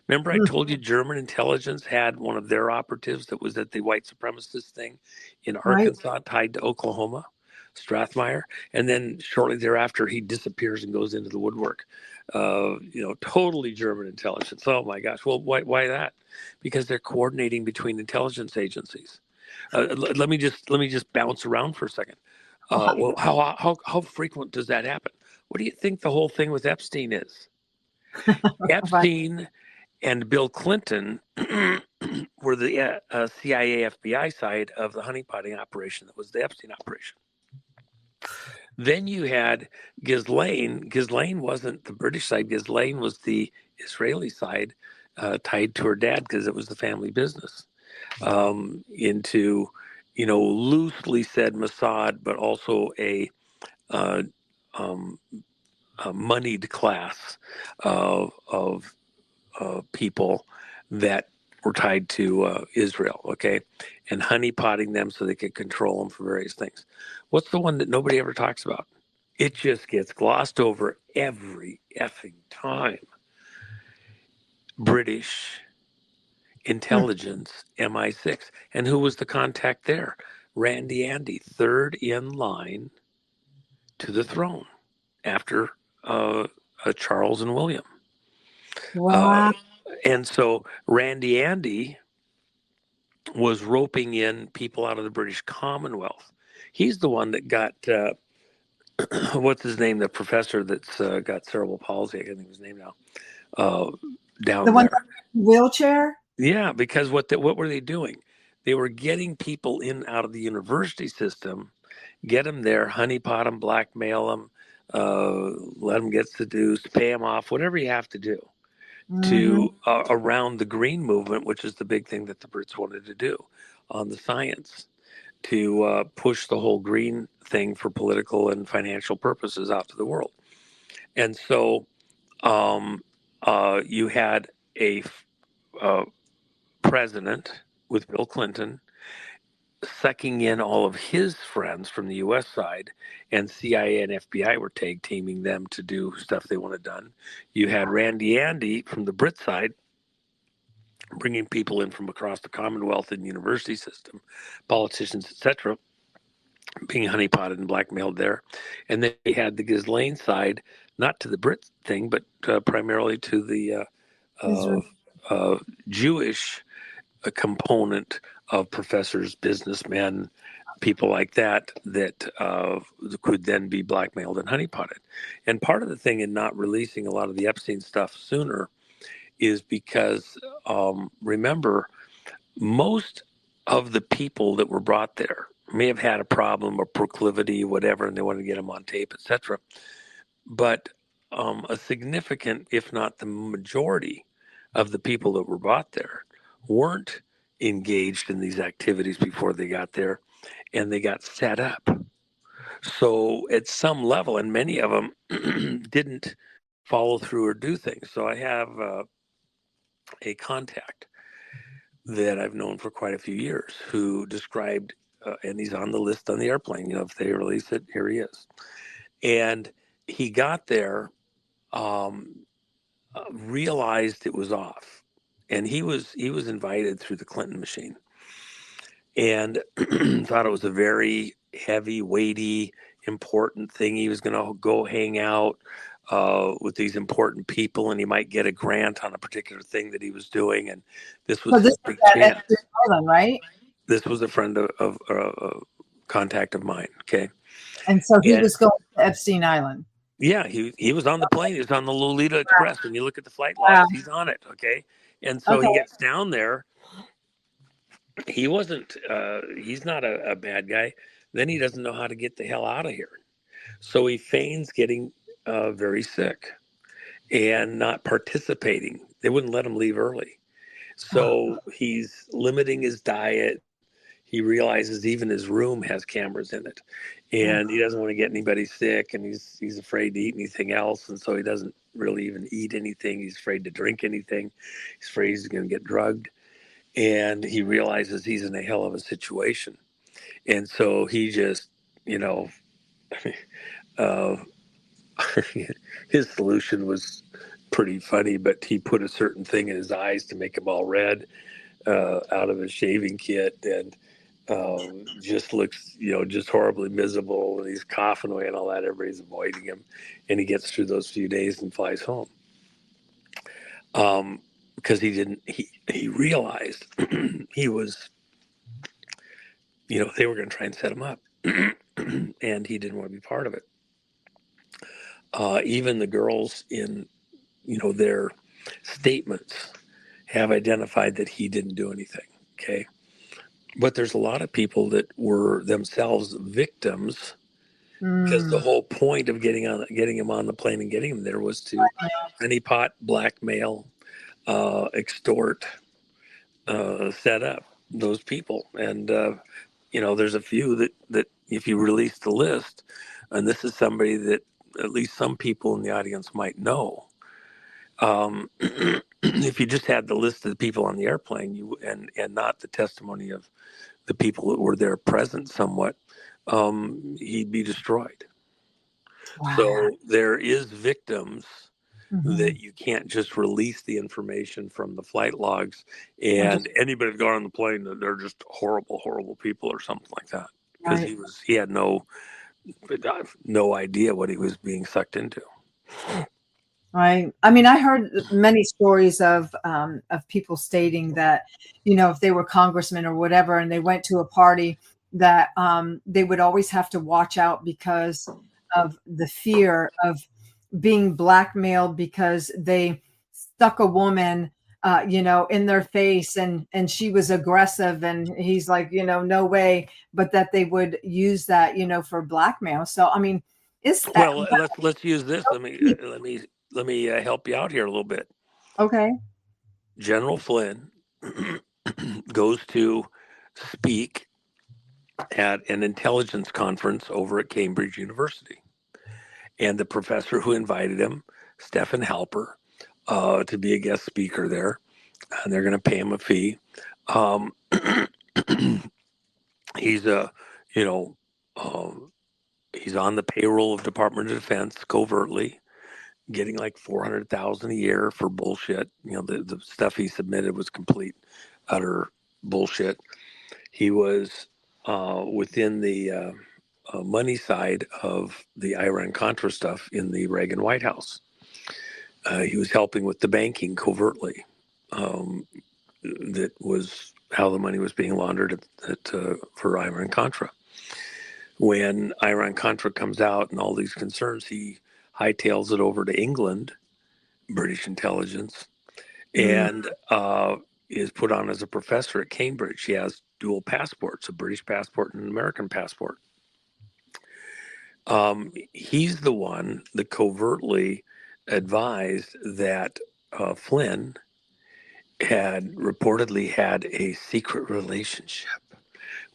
Remember, I told you German intelligence had one of their operatives that was at the white supremacist thing in Right. Arkansas tied to Oklahoma, Strathmire. And then shortly thereafter, he disappears and goes into the woodwork. Totally German intelligence. Oh my gosh. Well, why that? Because they're coordinating between intelligence agencies. Let me just bounce around for a second. Well, how frequent does that happen? What do you think the whole thing with Epstein is? Right. Epstein and Bill Clinton were the CIA FBI side of the honeypotting operation that was the Epstein operation. Then you had Ghislaine. Ghislaine wasn't the British side. Ghislaine was the Israeli side, tied to her dad because it was the family business. Into, loosely said Mossad, but also a moneyed class of people that were tied to Israel, okay, and honeypotting them so they could control them for various things. What's the one that nobody ever talks about? It just gets glossed over every effing time. British intelligence, MI6. And who was the contact there? Randy Andy, third in line to the throne after Charles and William. Wow. And so Randy Andy was roping in people out of the British Commonwealth. He's the one that got, what's his name, the professor that's got cerebral palsy, I can't think of his name now, down The one there. wheelchair? Yeah, because what were they doing? They were getting people in out of the university system, get them there, honeypot them, blackmail them, let them get seduced, pay them off, whatever you have to do to around the green movement, which is the big thing that the Brits wanted to do on the science, to push the whole green thing for political and financial purposes out to the world. And so you had a president with Bill Clinton sucking in all of his friends from the U.S. side, and CIA and FBI were tag teaming them to do stuff they wanted done. You had Randy Andy from the Brit side bringing people in from across the Commonwealth and university system, politicians, etc., being honeypotted and blackmailed there. And then you had the Ghislaine side, not to the Brit thing, but primarily to the Jewish component of professors, businessmen, people like that could then be blackmailed and honeypotted. And part of the thing in not releasing a lot of the Epstein stuff sooner is because, remember, most of the people that were brought there may have had a problem or proclivity, whatever, and they wanted to get them on tape, etc. But a significant, if not the majority, of the people that were brought there weren't engaged in these activities before they got there, and they got set up. So at some level, and many of them didn't follow through or do things. So I have a contact that I've known for quite a few years who described, and he's on the list on the airplane, if they release it, here he is. And he got there, realized it was off. And he was invited through the Clinton machine, and thought it was a very heavy, weighty, important thing. He was going to go hang out with these important people, and he might get a grant on a particular thing that he was doing. And this was his big chance. Island, right? This was a friend of a contact of mine. Okay. And so he was going to Epstein Island. Yeah, he was on the plane. He was on the Lolita Express. When you look at the flight Wow. logs, he's on it. Okay, and so he Okay. gets down there. He wasn't. He's not a bad guy. Then he doesn't know how to get the hell out of here. So he feigns getting very sick and not participating. They wouldn't let him leave early. So he's limiting his diet. He realizes even his room has cameras in it, and he doesn't want to get anybody sick, and he's afraid to eat anything else, and so he doesn't really even eat anything. He's afraid to drink anything. He's afraid he's going to get drugged, and he realizes he's in a hell of a situation, and so he just, you know, uh, his solution was pretty funny, but he put a certain thing in his eyes to make them all red out of his shaving kit, and just looks, just horribly miserable, and he's coughing away and all that. Everybody's avoiding him, and he gets through those few days and flies home. Because he realized he was, they were going to try and set him up, and he didn't want to be part of it. Even the girls in, their statements have identified that he didn't do anything. Okay. But there's a lot of people that were themselves victims, because the whole point of getting him on the plane and getting him there was to honeypot, blackmail, extort, set up those people. And there's a few that if you release the list, and this is somebody that at least some people in the audience might know. If you just had the list of the people on the airplane, and not the testimony of the people that were there present somewhat, he'd be destroyed. Wow. So there is victims that you can't just release the information from the flight logs and anybody that got on the plane that they're just horrible, horrible people or something like that. Because he had no idea what he was being sucked into. Right. I mean, I heard many stories of people stating that, if they were congressmen or whatever, and they went to a party, that they would always have to watch out because of the fear of being blackmailed, because they stuck a woman, in their face, and she was aggressive, and he's like, no way, but that they would use that, for blackmail. So, I mean, well, let's use this. Let me help you out here a little bit. Okay. General Flynn goes to speak at an intelligence conference over at Cambridge University. And the professor who invited him, Stephen Halper, to be a guest speaker there, and they're going to pay him a fee. He's he's on the payroll of Department of Defense covertly, getting like $400,000 a year for bullshit. The stuff he submitted was complete, utter bullshit. He was within the money side of the Iran-Contra stuff in the Reagan White House. He was helping with the banking covertly. That was how the money was being laundered for Iran-Contra. When Iran-Contra comes out and all these concerns, he hightails it over to England, British intelligence, and is put on as a professor at Cambridge. He has dual passports, a British passport and an American passport. He's the one that covertly advised that Flynn had reportedly had a secret relationship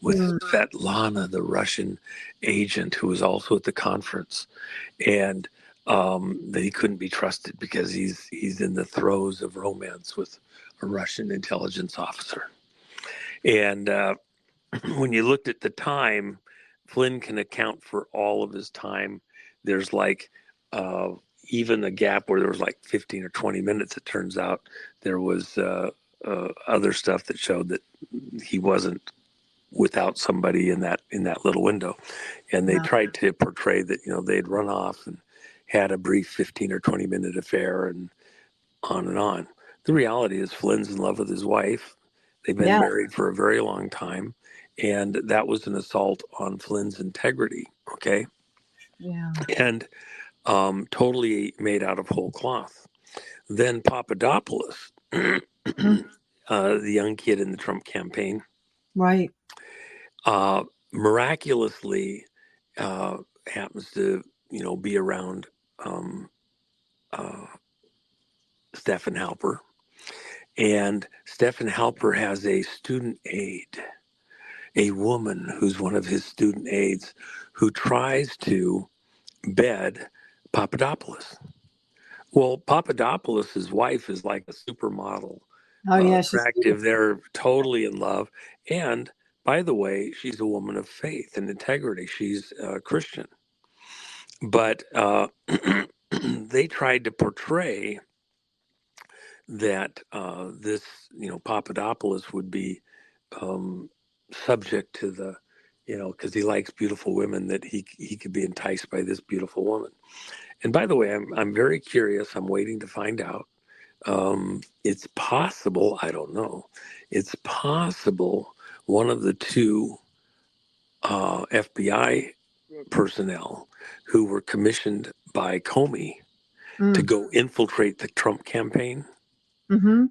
with Svetlana, the Russian agent who was also at the conference, and that he couldn't be trusted because he's in the throes of romance with a Russian intelligence officer. And when you looked at the time, Flynn can account for all of his time. There's like even a gap where there was like 15 or 20 minutes. It turns out there was other stuff that showed that he wasn't without somebody in that little window. And they tried to portray that, they'd run off and had a brief 15 or 20 minute affair and on and on. The reality is Flynn's in love with his wife. They've been married for a very long time. And that was an assault on Flynn's integrity. Okay. Yeah. And totally made out of whole cloth. Then Papadopoulos, the young kid in the Trump campaign, Right. miraculously happens to, be around uh, Stephen Halper. And Stephen Halper has a student aide, a woman who's one of his student aides, who tries to bed Papadopoulos. Well, Papadopoulos' wife is like a supermodel, Oh yeah, she's attractive. beautiful. They're totally in love. And by the way, she's a woman of faith and integrity. She's a Christian. But they tried to portray that this, Papadopoulos would be subject to the, because he likes beautiful women, that he could be enticed by this beautiful woman. And by the way, I'm very curious. I'm waiting to find out. It's possible, I don't know. It's possible one of the two FBI personnel who were commissioned by Comey to Mm. go infiltrate the Trump campaign Hmm.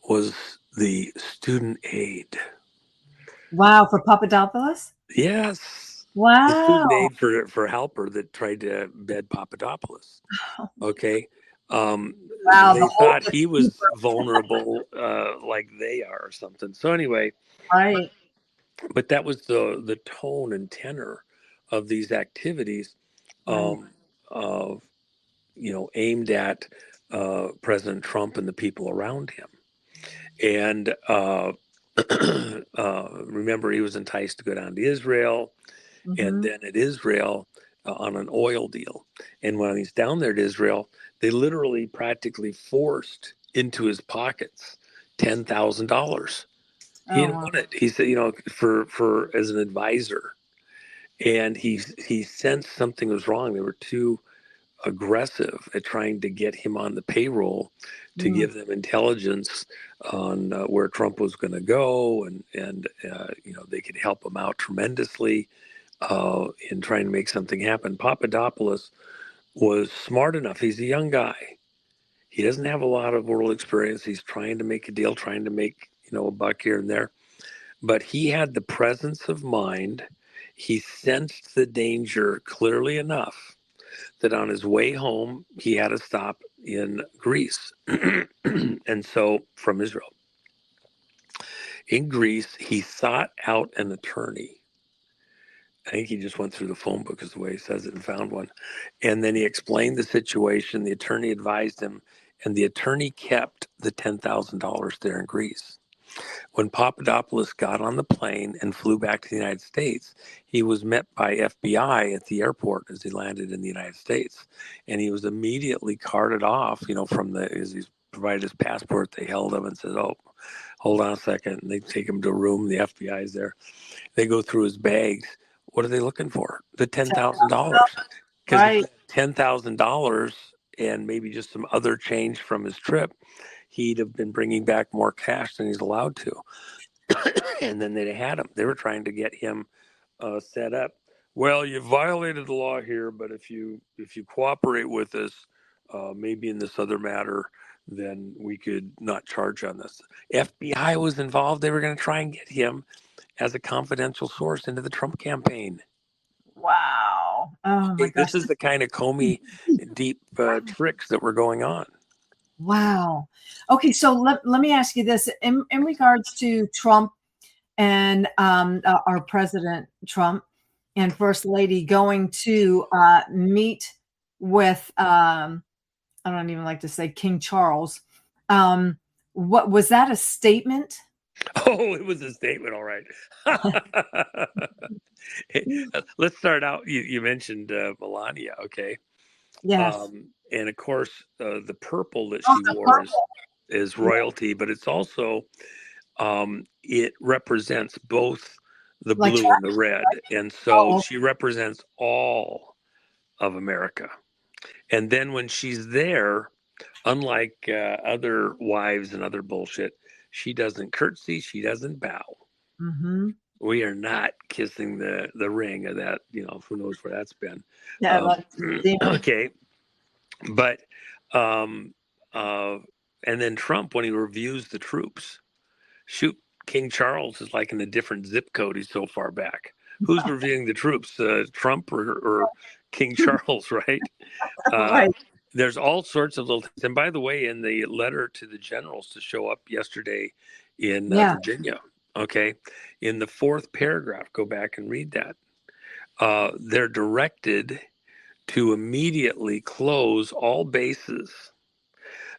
was the student aide. Wow, for Papadopoulos. Yes, the student Wow. aide for Halper that tried to bed Papadopoulos. Okay. Um, Wow, the they whole thought he deceiver. was vulnerable, like they are or something. So anyway, Right. but that was the tone and tenor of these activities, Right. of aimed at President Trump and the people around him. And remember, he was enticed to go down to Israel, and Hmm. then at Israel on an oil deal. And when he's down there at Israel, they literally practically forced into his pockets $10,000. He Oh didn't wow. want it. He said, for as an advisor, and he sensed something was wrong. They were too aggressive at trying to get him on the payroll to Mm. give them intelligence on where Trump was going to go, and they could help him out tremendously in trying to make something happen. Papadopoulos was smart enough. He's a young guy. He doesn't have a lot of world experience. He's trying to make a deal, trying to make a buck here and there. But he had the presence of mind. He sensed the danger clearly enough that on his way home, he had to stop in Greece. And so from Israel. In Greece, he sought out an attorney. I think he just went through the phone book, is the way he says it, and found one. And then he explained the situation. The attorney advised him, and the attorney kept the $10,000 there in Greece. When Papadopoulos got on the plane and flew back to the United States, he was met by FBI at the airport as he landed in the United States. And he was immediately carted off, as he provided his passport, they held him and said, "Oh, hold on a second." And they take him to a room. The FBI is there. They go through his bags. What are they looking for? The $10,000. Because if he Right. had $10,000 and maybe just some other change from his trip, he'd have been bringing back more cash than he's allowed to. And then they had him. They were trying to get him set up. Well, you violated the law here, but if you cooperate with us, maybe in this other matter, then we could not charge on this. FBI was involved. They were going to try and get him as a confidential source into the Trump campaign. Wow. Oh my Okay, gosh. this is the kind of Comey deep tricks that were going on. Wow. Okay, so let me ask you this in regards to Trump and our President Trump and First Lady going to meet with I don't even like to say King Charles. What was that a statement? Oh, it was a statement, all right. Let's start out. You mentioned Melania, okay? Yes. And of course, the purple that Oh, she the wore is purple. Yeah. royalty, but it's also it represents both the Like blue and the red, and so oh, she represents all of America. And then when she's there, unlike other wives and other bullshit, she doesn't curtsy, she doesn't bow. mm-hmm. We are not kissing the ring of that. Who knows where that's been. Yeah, Um, like, okay. But um, and then Trump, when he reviews the troops, shoot, King Charles is like in a different zip code. He's so far back. Who's reviewing the troops, Trump or King Charles, right? Uh, Right. there's all sorts of little things. And by the way, in the letter to the generals to show up yesterday in Yeah. Virginia, okay, in the fourth paragraph, go back and read that. They're directed to immediately close all bases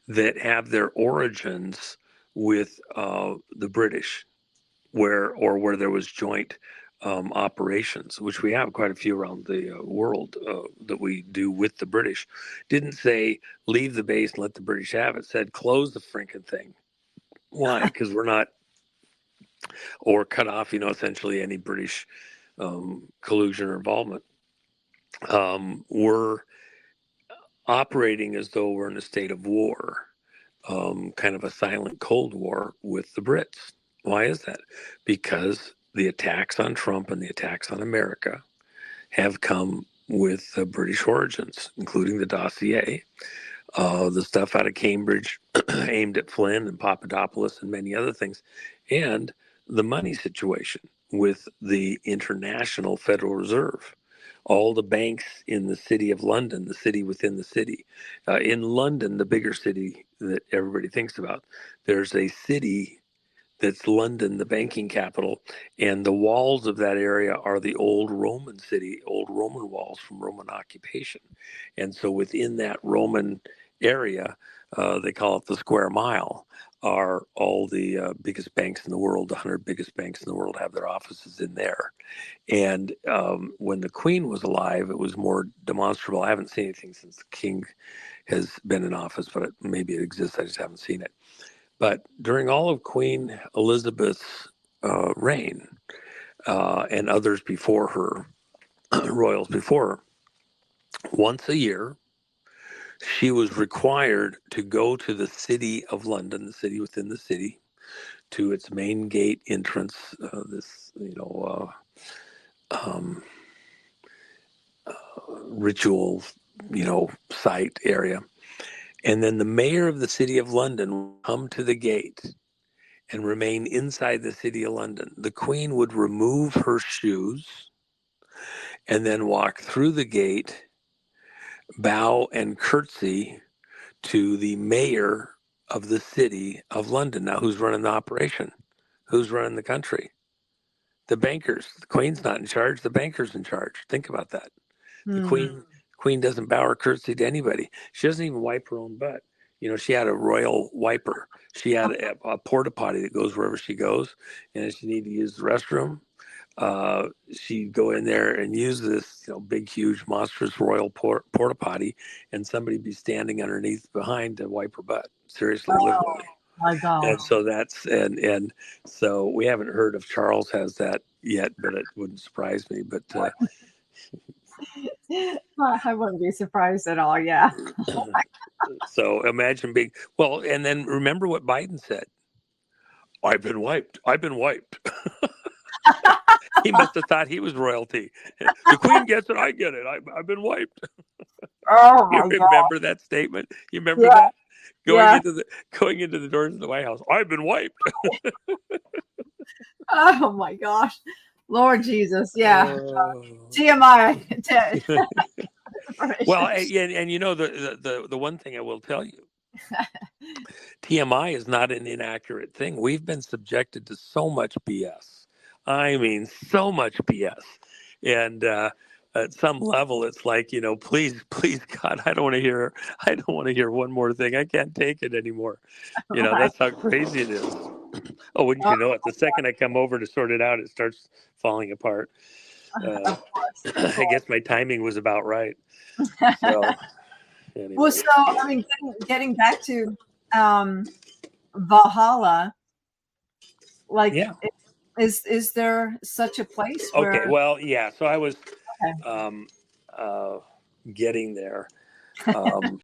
that have their origins with the British, where there was joint operations, which we have quite a few around the world that we do with the British. Didn't say leave the base and let the British have it. Said close the freaking thing. Why? Because we're not, or cut off, essentially any British collusion or involvement. We're operating as though we're in a state of war, kind of a silent Cold War with the Brits. Why is that? Because the attacks on Trump and the attacks on America have come with British origins, including the dossier, the stuff out of Cambridge aimed at Flynn and Papadopoulos and many other things, and the money situation with the International Federal Reserve. All the banks in the city of London, the city within the city. In London, the bigger city that everybody thinks about, there's a city that's London, the banking capital, and the walls of that area are the old Roman city, old Roman walls from Roman occupation. And so within that Roman area, they call it the square mile, are all the biggest banks in the world. The 100 biggest banks in the world have their offices in there. And when the Queen was alive, it was more demonstrable. I haven't seen anything since the King has been in office, but maybe it exists. I just haven't seen it. But during all of Queen Elizabeth's reign and others before her, royals before her, once a year, she was required to go to the city of London, the city within the city, to its main gate entrance, this, um, ritual, site area. And then the mayor of the city of London would come to the gate and remain inside the city of London. The Queen would remove her shoes and then walk through the gate, bow and curtsy to the mayor of the city of London. Now, who's running the operation? Who's running the country? The bankers. The Queen's not in charge. The bankers in charge. Think about that. The Queen doesn't bow or curtsy to anybody. She doesn't even wipe her own butt. She had a royal wiper. She had a porta potty that goes wherever she goes, and if she needed to use the restroom, she'd go in there and use this, big, huge, monstrous royal porta potty, and somebody'd be standing underneath behind to wipe her butt. Seriously, literally. My God. And so and so we haven't heard if Charles has that yet, but it wouldn't surprise me. But I wouldn't be surprised at all. Yeah. so imagine being, well, and then remember what Biden said. I've been wiped. I've been wiped. He must have thought he was royalty. The Queen gets it. I get it. I've been wiped. Oh You my God. remember that statement? You remember Yeah. that? Going into the doors of the White House. I've been wiped. Oh my gosh. Lord Jesus. Yeah. Oh. TMI. Well, and the one thing I will tell you, TMI is not an inaccurate thing. We've been subjected to so much BS. I mean, so much BS. And at some level, it's like, please, God, I don't want to hear one more thing. I can't take it anymore. That's how crazy it is. Oh, wouldn't you know it? The second I come over to sort it out, it starts falling apart. I guess my timing was about right. So, anyway. Well, so I mean, getting back to Valhalla, like, yeah. Is there such a place where? Okay, well, yeah. So I was getting there.